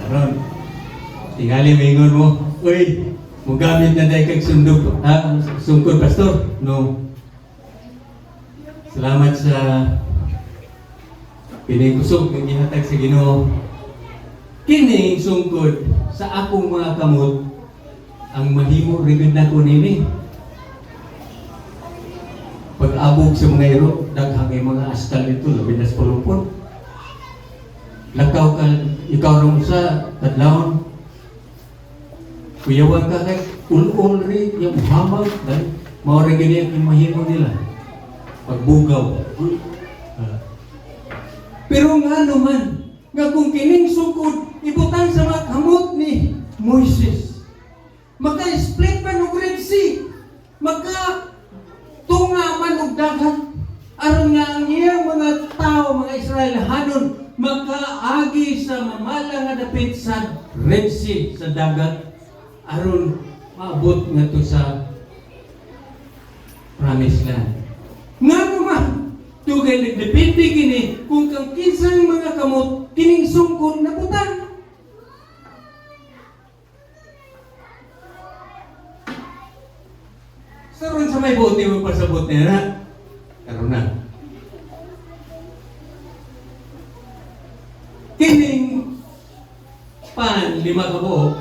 Karon, tingali mingon mo, uy, mugamit na dahil kag sungkod pastor. No. Salamat sa pinigusog ng gihatag sa Ginoo. Kini sungkod sa akong mga kamot ang mahimo rigid na ko nini. Pag-abog sa mga iro, daghang mga askal nito, labi na sa pulumpon. Lakaw ka, ikaw rin sa tadlawon. Kuyawan ka kay ul-ul rin, yung hamag, dahil maoring ganyan yung mahimo nila. Pagbugaw. Pero nga naman, nga kung kining sukod, ibutang sa mga kamot ni Moises. Maka-split man og Red Sea. Maka-tunga man og dagat. Aron nga ang iyang mga tao, mga Israel, hanon, makaagi sa mamala nga dapit sa Red Sea, sa dagat. Aron maabot nga to sa Promised Land. Nga naman, tugay nagdepende kini kung kang kinsang mga kamot kining sungkod na butang. Saron sa may buti mo pasabot niya na. Karon na. Kining pan 5 ka buok.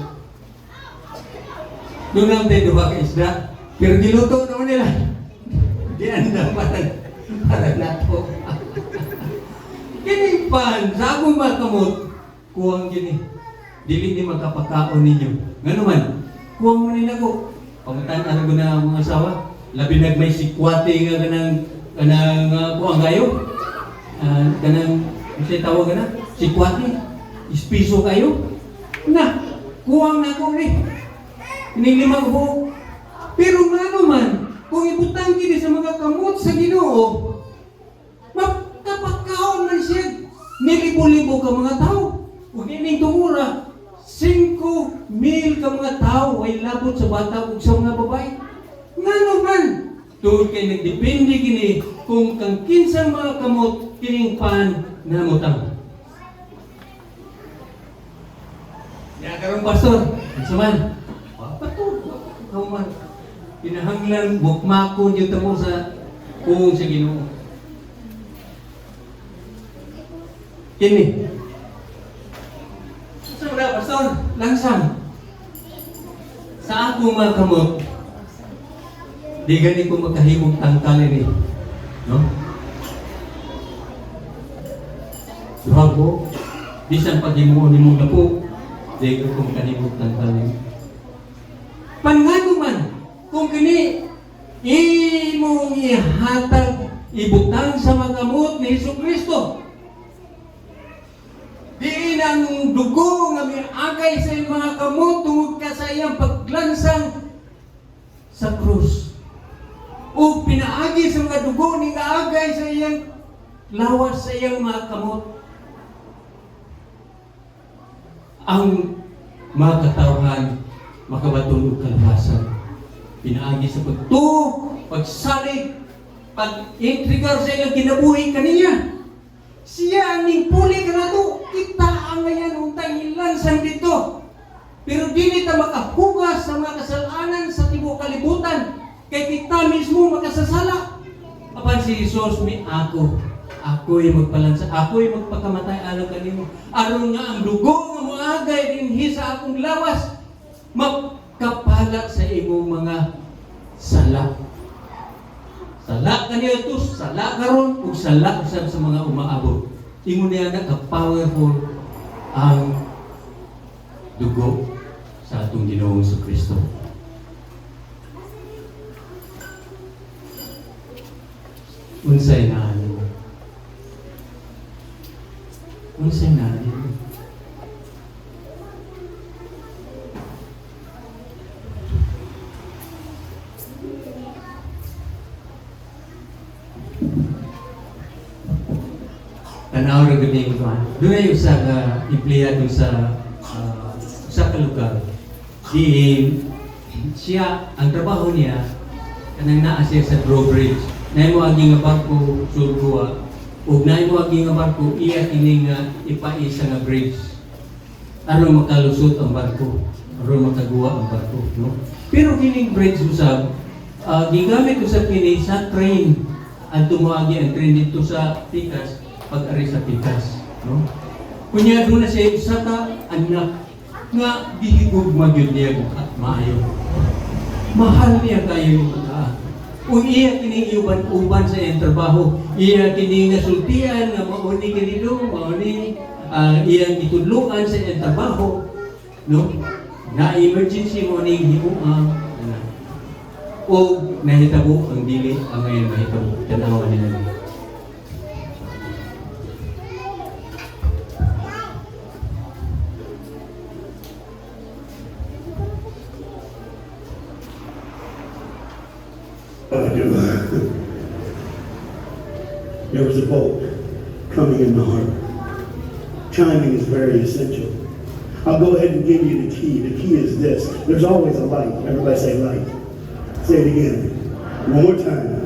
Doon lang tayo duha ka isda. Pero giluto naman nila. Di anda para nato. Kining pan, sa akong mga kamot, kuwang gini. Dili ni magkapakaon ninyo. Nga naman, kuwang mo nila ko. Pagkatan ano ko na mga asawa, labi nagmay sikwate nga kanang kuwang gayo. Kanang, kasi tawag ka na, sikwate. Ispiso kayo. Na, kuwang na ko ni. Kining 5 buok. Pero nga naman, kung ibutang kini sa mga kamot sa Ginoo, magkapakaon man siya. Nilibo-libo ka mga tao. Huwag ining tumura, 5,000 ka mga tao ay labot sa bata ug sa mga babae. Nga naman, tungod kay nagdepende kini kung kang kinsang mga kamot kining pan na mutang. Ya karon pastor, saman. Patud, man. Pinahanglan bukmakon yung tamo sa kung sa Ginoo. Kini. Sa mga pastor, langsang. Sa akong mga kamot, di gani ko makahimong tangkalin eh. No? Duhag ko, bisan pag-himuon ni mong lapo, di ko makahimong tangkalin. Pangano man, kung kini imong ihatag, ibutang sa mga kamot ni Jesucristo. Diin ang dugo nga miagay sa iyang mga kamot tungod ka sa iyang paglansang sa krus. O pinaagi sa mga dugo ni kaagay sa iyang lawas sa iyang mga kamot. Ang mga katawhan makabatulog kalbasan. Pinaagi sa pagsalig, pag-intrigar sa iyang kinabuhi kaniya. Siya ang ningpuli ka na to. Kita ang ngayon untang ilansang dito. Pero di nita makahugas sa mga kasalanan sa tibok kalibutan. Kay kita mismo makasasala. Apan si Jesus, ako'y magpalansa, ako'y magpakamatay alam kanimo. Aron nga ang dugo nga moagay dinhi sa akong lawas, magkapalat sa imong mga sala. Sala kaniya to, sala karon ug sala usab sa mga umaabot. Ingon niya na ka-powerful ang dugo sa atong Ginoong Jesucristo. Unsay na mara ganing ko. Doon ay usa ka empleyado sa usa ka lugar. Siya ang trabaho niya kanang naa siya sa drawbridge. Nay mo agi nga barko sulguwa ug nay mo agi nga barko iya kini nga ipaisa nga bridge. Aron makalusot ang barko, aron makaguwa ang barko, no? Pero kining bridge usab gigamit usab kini sa train. Ang tumagi ang train dito sa Pikas, pag-ari sa Pikas, no? Kunya doon na siya usa ka anak nga gihigog magyud niya at maayo. Mahal niya kayo yung pagkaan. Kung iya kini uban sa iyang trabaho, iya kini nga sultian nga mauni kanino, mauni iyang itudluan sa iyang trabaho, no? Na emergency mo ning himuang o nahitabo ang dili ang ngayon mahitabo. Tanawa nila. I do. There was a boat coming in the harbor. Timing is very essential. I'll go ahead and give you the key. The key is this. There's always a light. Everybody say light. Say it again. One more time.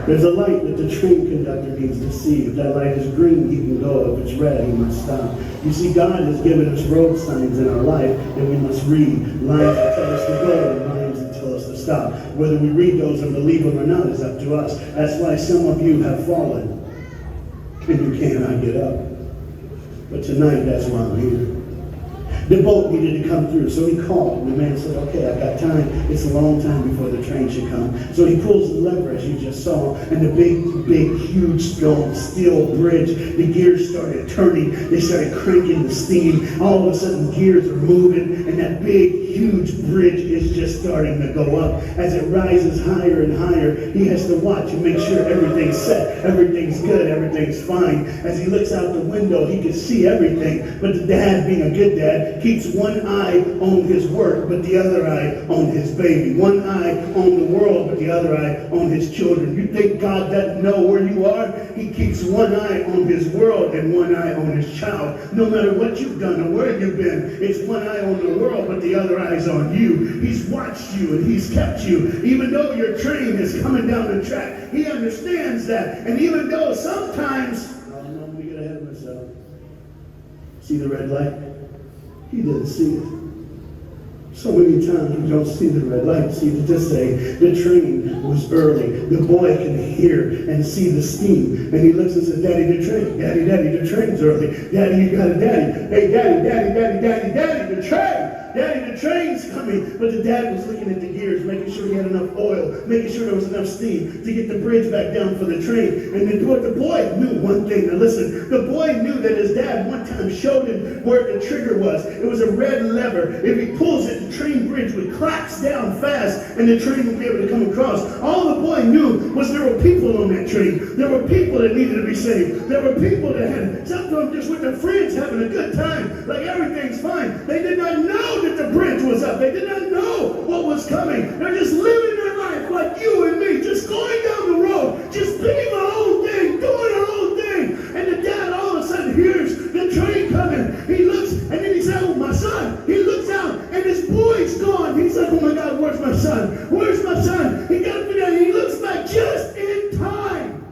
There's a light that the train conductor needs to see. If that light is green, he can go. If it's red, he must stop. You see, God has given us road signs in our life that we must read. Lines that tell us to go and lines that tell us to stop. Whether we read those and believe them or not is up to us. That's why some of you have fallen and you cannot get up. But tonight, that's why I'm here. The boat needed to come through, so he called. And the man said, okay, I've got time. It's a long time before the train should come. So he pulls the lever, as you just saw, and the big, huge steel bridge, the gears started turning. They started cranking the steam. All of a sudden, gears are moving, and that big, huge bridge is just starting to go up. As it rises higher and higher, he has to watch and make sure everything's set, everything's good, everything's fine. As he looks out the window, he can see everything, but the dad, being a good dad, keeps one eye on his work, but the other eye on his baby. One eye on the world, but the other eye on his children. You think God doesn't know where you are? He keeps one eye on his world and one eye on his child. No matter what you've done or where you've been, it's one eye on the world, but the other eye's on you. He's watched you and he's kept you. Even though your train is coming down the track, he understands that. And even though sometimes, I know I'm going to get ahead of myself. See the red light? He didn't see it. So many times we don't see the red light. See, to just say the train was early. The boy can hear and see the steam. And he looks and says, Daddy, the train. Daddy, the train's early. Daddy, you got a daddy. Hey, Daddy, the train. Daddy, the train's coming. But the dad was looking at the gears, making sure he had enough oil, making sure there was enough steam to get the bridge back down for the train. And the boy knew one thing. Now listen, the boy knew that his dad one time showed him where the trigger was. It was a red lever. If he pulls it, the train bridge would collapse down fast and the train would be able to come across. All the boy knew was there were people on that train. There were people that needed to be saved. There were people that had, some of them just with their friends having a good time, like everything's fine. They did not know that the bridge was up. They did not know what was coming. They're just living their life like you and me, just going down the road, just being our own thing, doing our own thing. And the dad all of a sudden hears the train coming. He looks and then he says, oh, my son. He looks out and his boy's gone. He's like, oh my God, where's my son? Where's my son? He got up and he looks back just in time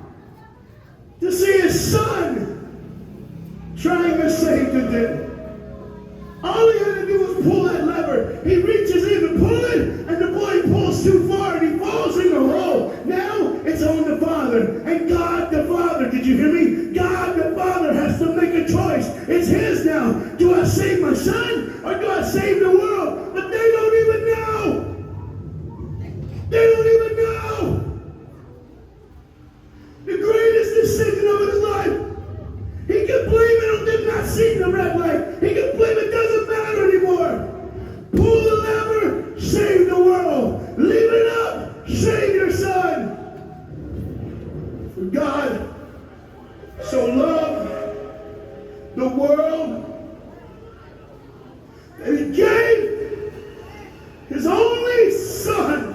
to see his son trying to save the day. All he had to do was pull that lever. He reaches in to pull it, and the boy pulls too far, and he falls in the hole. Now it's on the father, and God the Father, did you hear me? God the Father has to make a choice. It's his now. Do I save my son, or do I save the world? But they don't even know. They don't even know. The greatest decision of his life. He can blame it on them not seeing the red light. He can blame it doesn't matter anymore. Pull the lever, save the world. Leave it up, save your son. For God so loved the world that he gave his only son.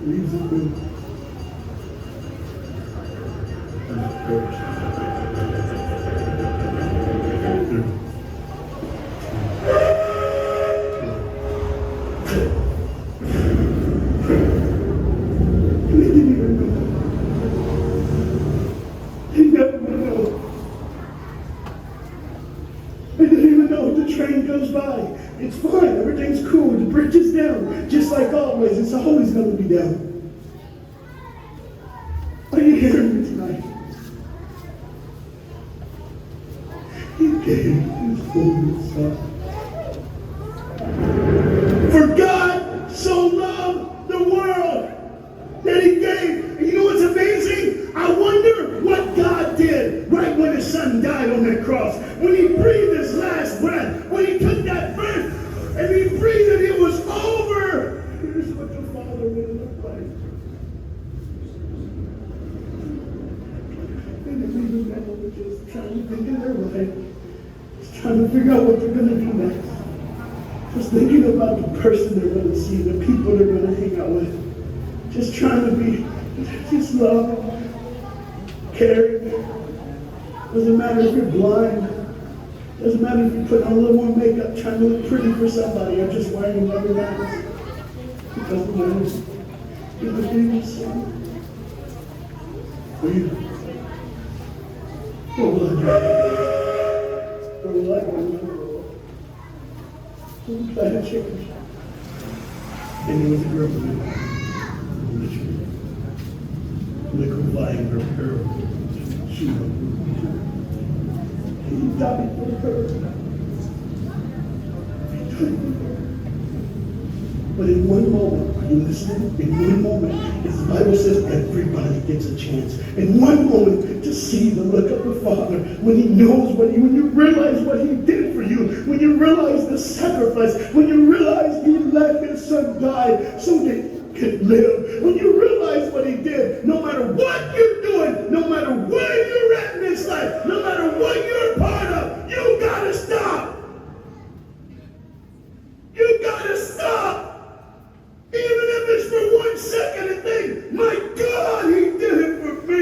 leaves it with. Train goes by. It's fine. Everything's cool. The bridge is down. Just like always. It's always going to be down. Are you hearing me tonight? He gave his only son. For God so loved the world that he gave. And you know what's amazing? I wonder what God did right when his son died on that cross. When he breathed his last breath, when he took that breath and he breathed and it was over. Here's what the Father would look like. And the leader man was just trying to think of their life. Just trying to figure out what they're going to do next. Just thinking about the person they're going to see, the people they're going to hang out with. Just trying to be, just love, caring. Doesn't matter if you're blind. Doesn't matter if you put on a little more makeup, trying to look pretty for somebody, or just wearing rubber bands. It doesn't matter. You're the biggest son. For you. What will I do? What will I do? So I had chickens. And there was a girl in the tree. Liquefying her. She He died for her. He died for her. But in one moment, are you listening? In one moment, as the Bible says, everybody gets a chance. In one moment, to see the look of the Father, when he knows when you realize what he did for you, when you realize the sacrifice, when you realize he let his son die so that you could live, when you realize what he did, no matter what you're doing, no matter where you're at in this life, no matter what you're a part of, you gotta stop. You gotta stop. Even if it's for 1 second and think, my God, he did it for me.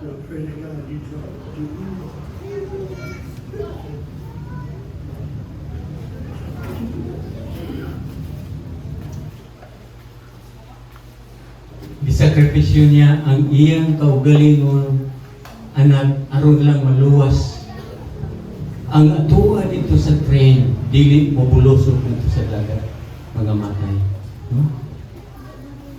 I pray to God you Gisakripisyo niya ang iyang kaugalingon anak aron lang maluwas ang atuwa dito sa train dili mobulosog dito sa dagat mga matay.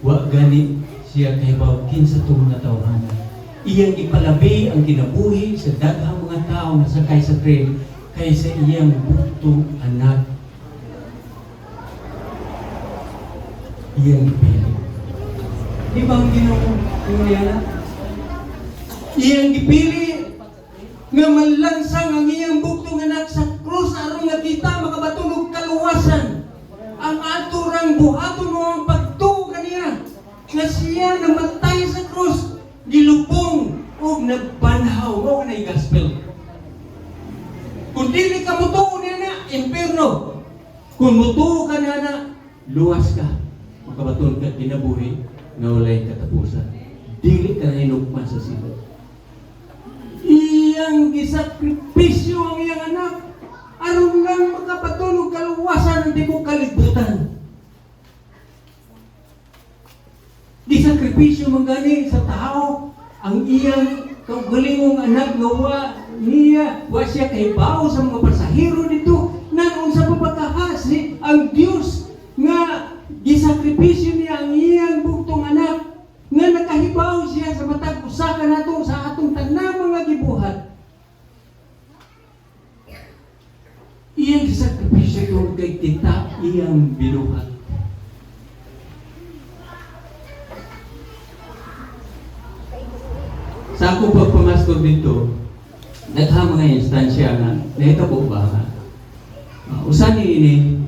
Wa gani siya kay baw kinsa tong natawhanan. Iyang ipalabi ang kinabuhi sa daghang mga tao na sakay sa train kaysa iyang buktong anak. Iyang pili. Di ba ang Ginoo niya? Iyang gipili nga manlansang ang iyang buktong anak sa krus aron nga kita makabaton og kaluwasan. Ang aturang buhaton mo ang pagtuo kaniya nga siya namatay sa krus, gilubong og nagbanhaw mo na gospel. Kung dili ka mutuo niya na, impierno. Kung mutuo ka na, luwas ka. Makabaton ka kinabuhi nga walay katapusan. Dili ka na hinugman sa silot. Iyang gisakripisyo ang iyang anak aron lang makapatunog kaluwasan ng tibok kalibutan. Gisakripisyo man gani sa tao ang iyang kaugalingong anak nga wa siya kahibaw sa mga pasahero dito nan unsa pa pagkahasi ang Dios nga gisakripisyo niya ang iyang buktong anak nga nakahibaw siya sa matag usa ka nato sa atong tanang mga gibuhat. Iyang sakripisyo tungod kay kita iyang binuhat. Sa ako pagpamastor dito, nagha mga instansya nga nahitabo ba nga usan ini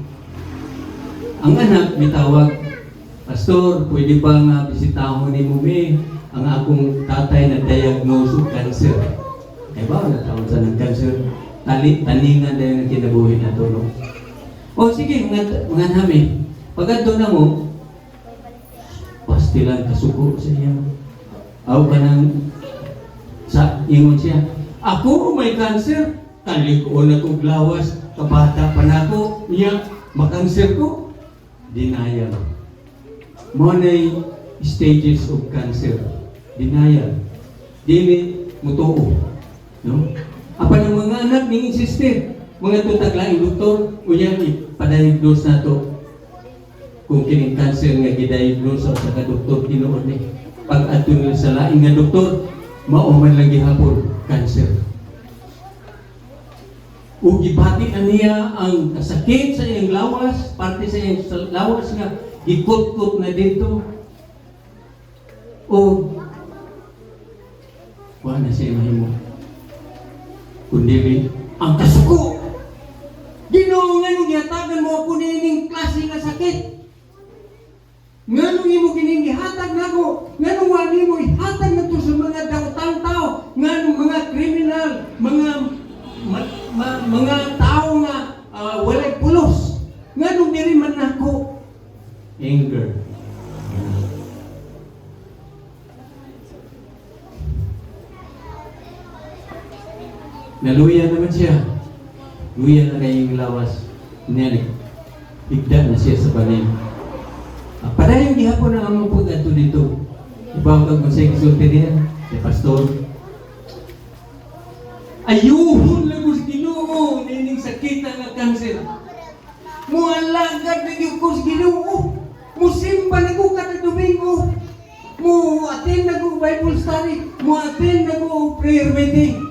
ang anak mitawag, Pastor, pwede ba nga bisitahon ni Mumi ang akong tatay na diagnose of cancer? Eh ba, natawag sa ng cancer? taningan dahil ang kinabuhi na tulong. O sige, mga nami, pagkat doon na mo, pastilan kasuko sa iya. Aw ka nang sa ingon siya, ako may cancer, talikon ako glawas, kabata pa na ako, niya, makanser ko. Denial. Monay stages of cancer. Denial. Dili mutuo. No? Apa ng mga anak ning insisted, mga tutaglaing doktor, unya ipadiagnose na to. Kung kining cancer nga gidiagnose sa ka doktor tinuod ni. Pag adto sa laing nga doktor, mao man lang gihapon cancer. Ug gibati na niya ang kasakit sa iyang lawas, parte sa iyang lawas nga gikut-kut na dito. O wala na siya mahimo. Kundi ang kasuko. Ginoo nga nung gihatagan mo ako nining klase nga sakit. Nga nung imo kining gihatag nako, nga nung wali mo ihatag na to sa mga daotang tao, nga nung mga kriminal, mga tao nga walay pulos. Nga nung diri man nako anger. Naluya naman siya. Luya na kayong lawas. Niyalig. Higda na siya sa banin. Padayon gihapon na ang mapod ato dito. Ibang kag-masay kisulti niya. Si pastor. Ayuhon lang sa Ginoo. Nining sakita nga cancer. Mualagad na yung ko sa Ginoo. Musimba na ko kada Domingo. Mu-attend na ko Bible study. Mu-attend na ko prayer meeting.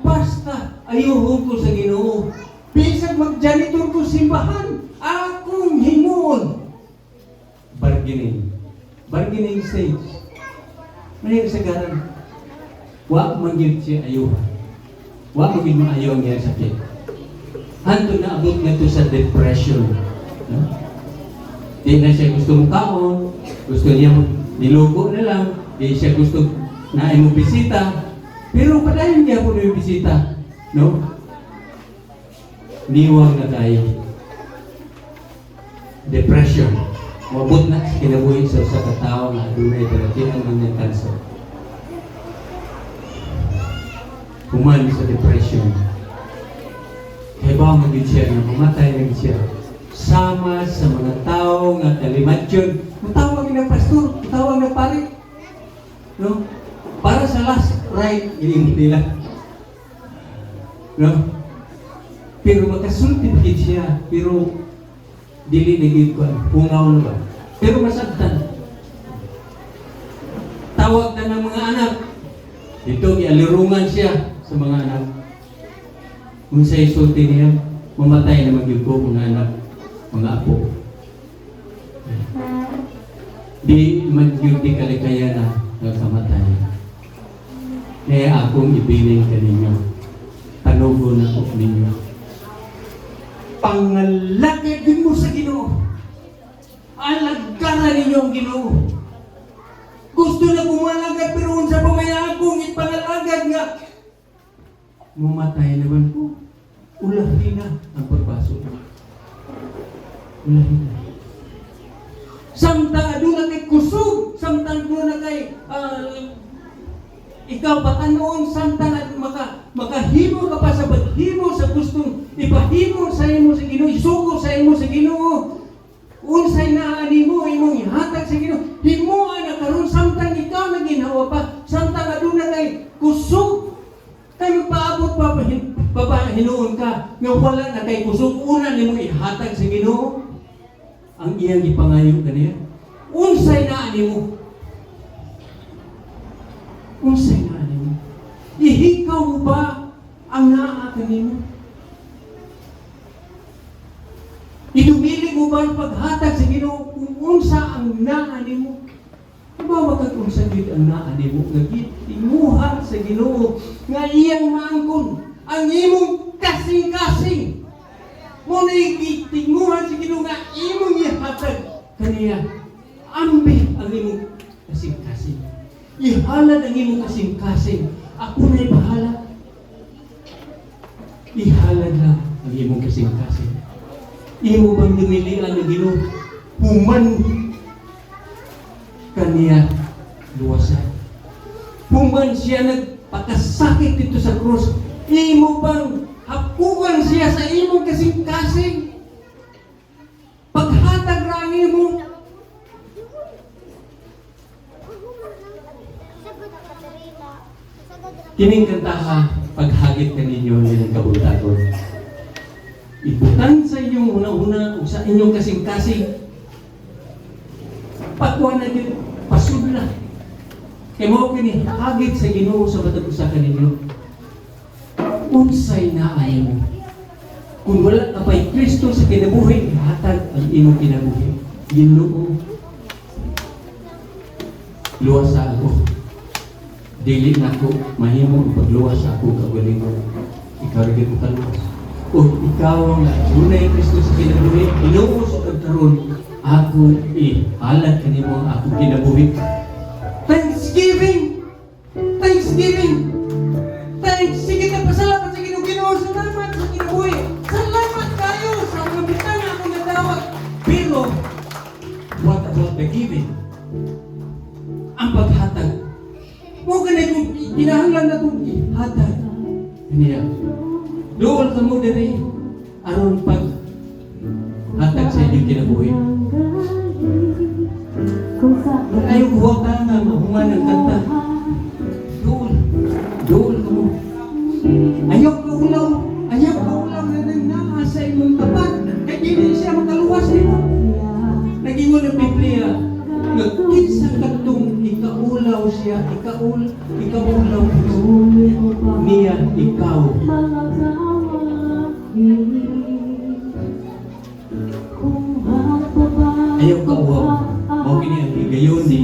Basta, ayuhon ko sa Ginoo. Bisag mag-janitor ko simbahan, akong himuon. Bargaining stage. Mayroon sa garan. Wa manggit siya ayuhan. Wa magiging maayaw ang yan sakit. Hanto na abot na ito sa depression. No? Di na siya gusto mukaon, gusto niya nilugo na lang, di siya gusto na mo bisita. Pero padayon niya po na yung bisita, no? Niwang na tayo. Depression. Mabot na kinabuhi sa katao na dunay dalakihan ng cancer. Human sa depression. Kaya ba maging siya na mamatay ng siya? Sama sa mga tao nga kalimatyon. Matawag na pastor, matawag na pare. No? Para sa last right, ilimot nila. No? Pero makasulti bagit siya. Pero dili naging ko. Pungaw na ba? Pero masagtan. Tawag na ng mga anak. Ito, ialirungan siya sa mga anak. Kung sa isulti niya, mamatay na magyug ko mga anak, mga apo. Di magyug di kalikaya na nagkamatay. Kaya akong ibiling ka ninyo. Tanugo na ko ninyo. Pangalagad din mo sa Ginoo. Alagara ninyo ang Ginoo. Gusto na pumalagad pero unsa pa may akong ipangalagad nga. Mumatay naman po. Ulahin na ang pagpasok. Ulahin na. Samtang aduna kay kusog. Samtang aduna kay ikaw patanoon samtang makahimo ka pa sa paghimo sa gustong ipahimo sa imo sa Ginoo, isugo sa imo sa Ginoo. Unsay naani mo imong ihatag sa Ginoo. Himuan na karon samtang ikaw naginhawa pa, samtang aduna kay kusog. Kay paabot pa hinuon ka nga wala na kay kusog, una nimo ihatag sa Ginoo ang iyang ipangayo kaniya. Unsay naani mo? Unsay naani mo? Ihikaw mo ba ang naa kanimo? Idumili mo ba ang paghatag sa Ginoo kung unsa ang naa nimo? Bawa ka kung sa gid ang naa nimo gagit imuha sa Ginoo nga iyang maangkon ang imong kasing-kasing. Mo na itinguhan sa Ginoo nga imong ihatag kaniya. Ambi ang imong kasing-kasing. Ihalad ang imong kasing-kasing. Ako na'y bahala. ihalad lang ang imong kasing-kasing. Imo bang dumilian ng Ginoo? Human kaniya luwasan. Human siya nagpakasakit dito sa krus. Imo bang hapugan siya sa imong kasing-kasing? Paghatag ra ang imo. Kining kantaha, paghagit ka ninyo nilang kabultagon. Ibutan sa inyong una-una o sa inyong kasing-kasing. Pagkuhan na din, pasudla. Kaya mo kini hagit sa Ginoo sa matag usa ka ninyo. Unsay na ayaw mo. Kung wala ka pa'y Kristo sa kinabuhi, ihatag ang imong kinabuhi. Ginoo, luwas sa ako. Dili na ko mahimong pagluwas sa ako kagalingon. Ikaw rin ko kaluwas. O ikaw nga, unay Kristo sa kinabuhi, inuos o karon ako ihalad kanimo ang ako kinabuhi. Thanksgiving! Thanksgiving! Thanks! Sige na pasalamat sa Ginoo. Salamat sa kinabuhi. Salamat kayo sa mga bitang akong natawag. Pero, what about the giving? Ang paghatag. Mo ganay kung kinahanglan na itong ihatag. Kaniya. Doon ka mo diri. Aron pag hatag sa inyong kinabuhi. Ayaw huwag ka nga mahuman ng kanta. Doon ka mo. Ayaw ka ulaw na nangnaha sa imong tapat. Kaya hindi siya makaluwas nito. Nag-ingon ng Biblia, nagkinsa katong ikaulaw siya, ikaulaw niya, ikaw. Ayaw ka uwaw. Mao kini ang higayon ni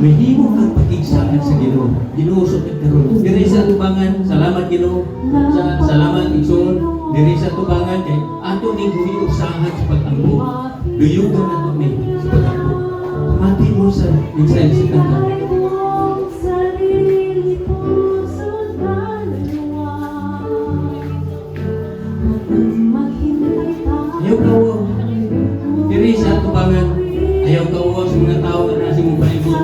mahimo kang pakigsaan sa Ginoo. Ginoo sa karon. Diri sa tubangan, salamat Ginoo. Salamat igsoon. Diri sa tubangan kay ato ning usahan sa pag-ampo. Duyugon nato ni sa pag-ampo. Mati mo sa mensahe sa kanta. Ayaw ka uwaw. Diri sa tubangan, ayaw ka uwaw sa mga tao na nasa mong palibot.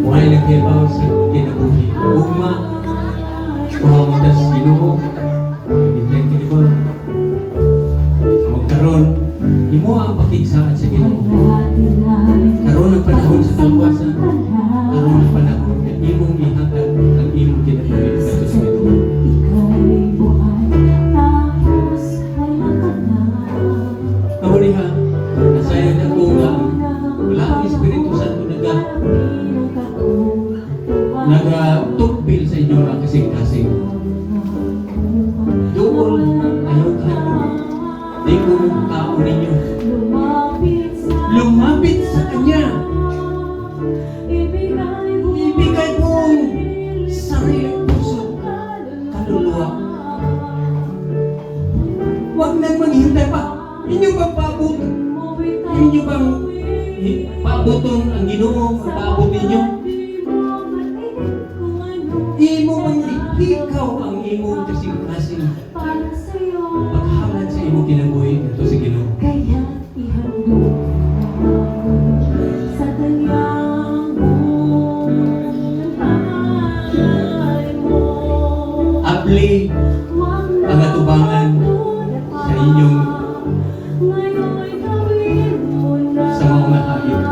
Why nagkibaw sa kinabuhi? Ugma, uhaw mo das Ginoo. Hindi ka ba? Magkaroon, imo ang pakigsaan sa Ginoo. Karoon ang panahon sa kalwasan. Karoon ang panahon na imong ihatag ang imong kinabuhi sa Ginoo. Kahulihan, nasayang na ko nga wala ang Espiritu Santo nag-tukbil sa inyo ang kasing-kasing. Doon, ayaw kayo. Di ko mong tao ninyo. Lumapit sa Kanya. Ibigay mong sarili, puso, kaluluwa. Huwag nang maghintay pa. Inyo bang paabot? Inyo bang paaboton ang Ginoo? Paabot ninyo? Imo ang ikaw ang imo kasing-kasing paghalad sa imo kinabuhi ito sa Ginoo. Kaya ihandog sa kanyang buhay mo. Abli ang atubangan sa inyong sa mga mahayop.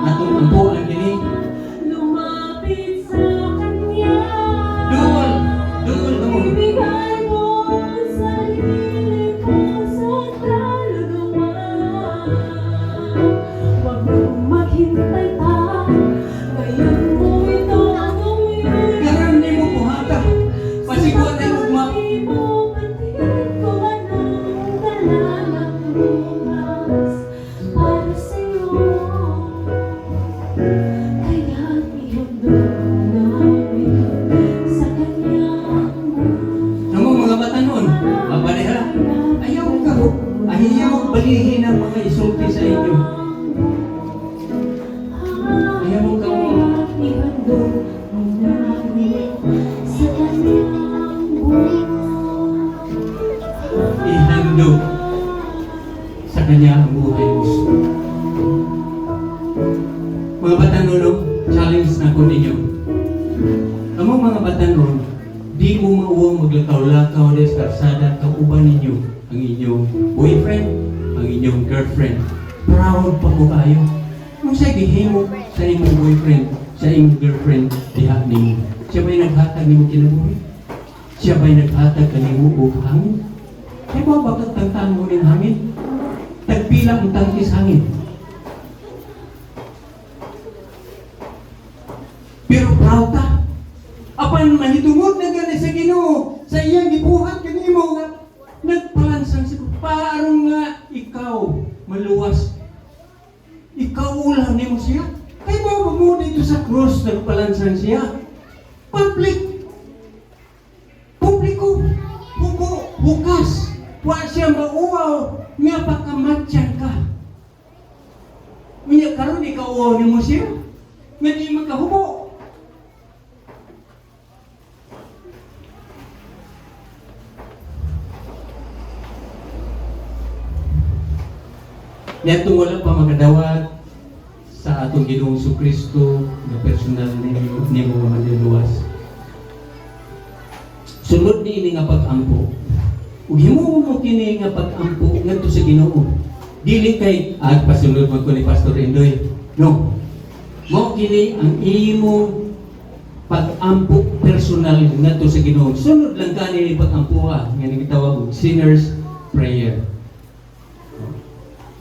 Atong ampuan kini. Lumapit sa kanya. Doon ka mo. Ibigay mo ang sarili ko sa kaluluwa. Huwag mong maghintay pa. Ngayon mo ito gawin. Karan ni mo buhata. Pasiguan tayo ugma. Hinangin sa kanyang buhay. Ihandog sa kanya ang buhay mo. Mga batanon, challenge na ko ninyo. Among mga batanon, di mo mauwang maglakaw-lakaw des karsada kauban ninyo ang inyong boyfriend, ang inyong girlfriend. Proud pa mo kayo. Kung siya gihimo sa imong boyfriend, sa imong girlfriend, diha nimo. Siya ba'y naghatag nimo kinabuhi? Siya ba'y naghatag kanimo og hangin? Ay ba bakit tangtang mo ng hangin? Tagpila ang tangkis hangin. Pero proud ka. Apan mahitungod na gani sa Ginoo sa iyang gibuhat kanimo nga nagpalansang sa parang nga ikaw maluwas. Ikaw ulang nimo siya. Kay ba mo dito sa cross nagpalansang siya? Public. Publiko. Hukas. Wa siya mauaw nga pagkamatyan ka. Unya karon ikaw uaw nimo siya. Nga di makahubo. Niyatong wala pa makadawat sa atong Ginoong Kristo na personal nimo manluwas. Sunod ni ini nga pag-ampo. Ug himo mo kini nga pag-ampo ngadto sa Ginoo. Dili kay pasunod man ko ni Pastor Indoy. No. Mo kini ang imo pag-ampo personal ngadto sa Ginoo. Sunod lang kani ni pag-ampuha nga gitawag og sinner's prayer.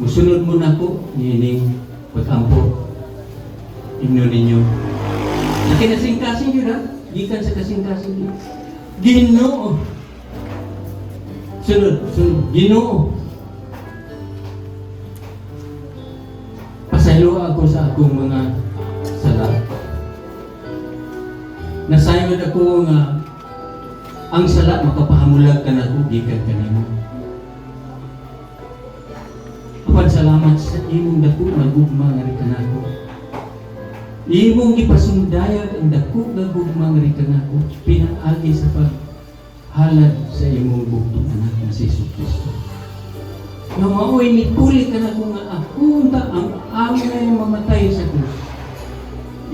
Musunod mo na ko, nining pag-ampo. Igno ninyo. Ikinasing-kasing yun ha? Gikan sa kasing-kasing yun. Ginoo. Sunod. Ginoo. Pasaylo ako sa akong mga sala. Nasayod ako nga ang sala makapahamulag ka na ko, gikan ka nimo. Salamat sa imong dako nagugma nga rikanako. Imong gipasundayag ang dako nagugma nga rikanako pinaagi sa paghalad sa imong bugtong anak nga si Jesus Kristo. Nga maoy mituli ka na ko nga ako ta ang amay mamatay sa krus.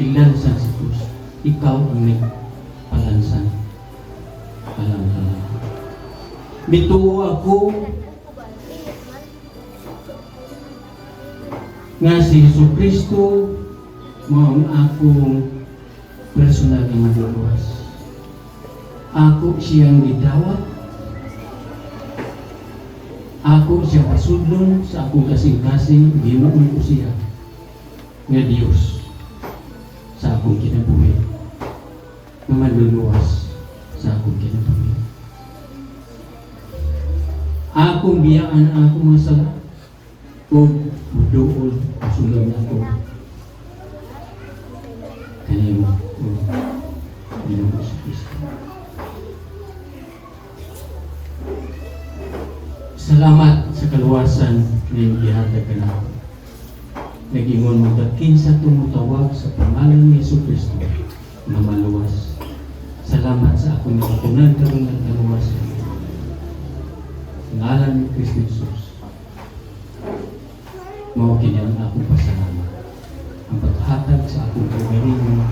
Ilansan sa krus. Ikaw ang nagpalansan. Alam. Bituo ako nga si Jesus Kristo mao ang akong personal nga maduluwas. Ako siyang gidawat. Ako siyang pasudlon sa akong kasing-kasing ginuon ko siya nga Dios sa akong kinabuhi. Nga maduluwas sa akong kinabuhi. Akong biyaan ang akong masala o doon sulam na ako kanimo o Ginoo sa Kristo. Salamat sa kaluwasan na iyong gihatag ka na ako. Nag-ingon mo kinsa tumutawag sa pangalan ni Jesu Kristo na maluwas. Salamat sa akong natutunan karong kaluwasan. Sa ngalan ni Kristo Jesus. Mao kini ang akong pasalamat. Ang paghatag sa akong kagalingon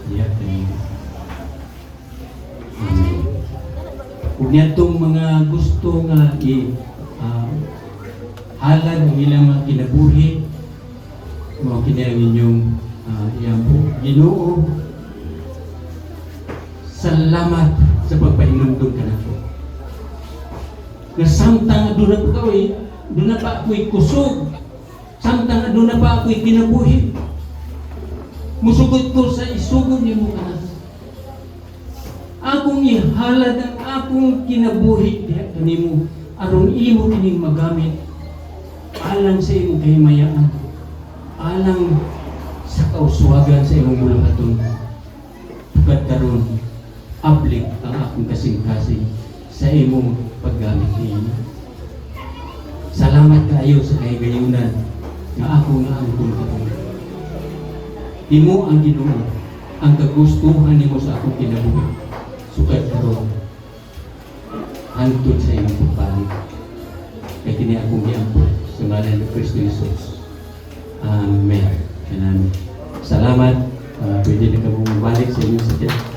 diya kanimo. Amen. Ug niyadtong mga gusto nga halad ang ilang mga kinabuhi, mao kini ang inyong Ginoo. Salamat sa pagpahinumdum kanako. Nga samtang aduna ko doon na pa ako'y kusog. Samtang doon na pa ako'y kinabuhi. Musugod ko sa isugod niyo mo anak. Akong ihalad ang akong kinabuhi diha kanimo aron imo kining magamit alang sa imong kahimayaan, alang sa kauswagan sa imong buluhaton. Tugad karon ablik ang akong kasing-kasing sa imong paggamit niini. Salamat kayo sa kahigayunan nga ako nga ang tulong. Imo ang Ginoo ang kagustuhan nimo sa akong kinabuhi. Sukat karon hangtod sa imong pagbalik. Kaya kini akong giampo sa ngalan ni Kristo Jesus. Amen. Salamat. Pwede na ka bumalik sa inyong sakit.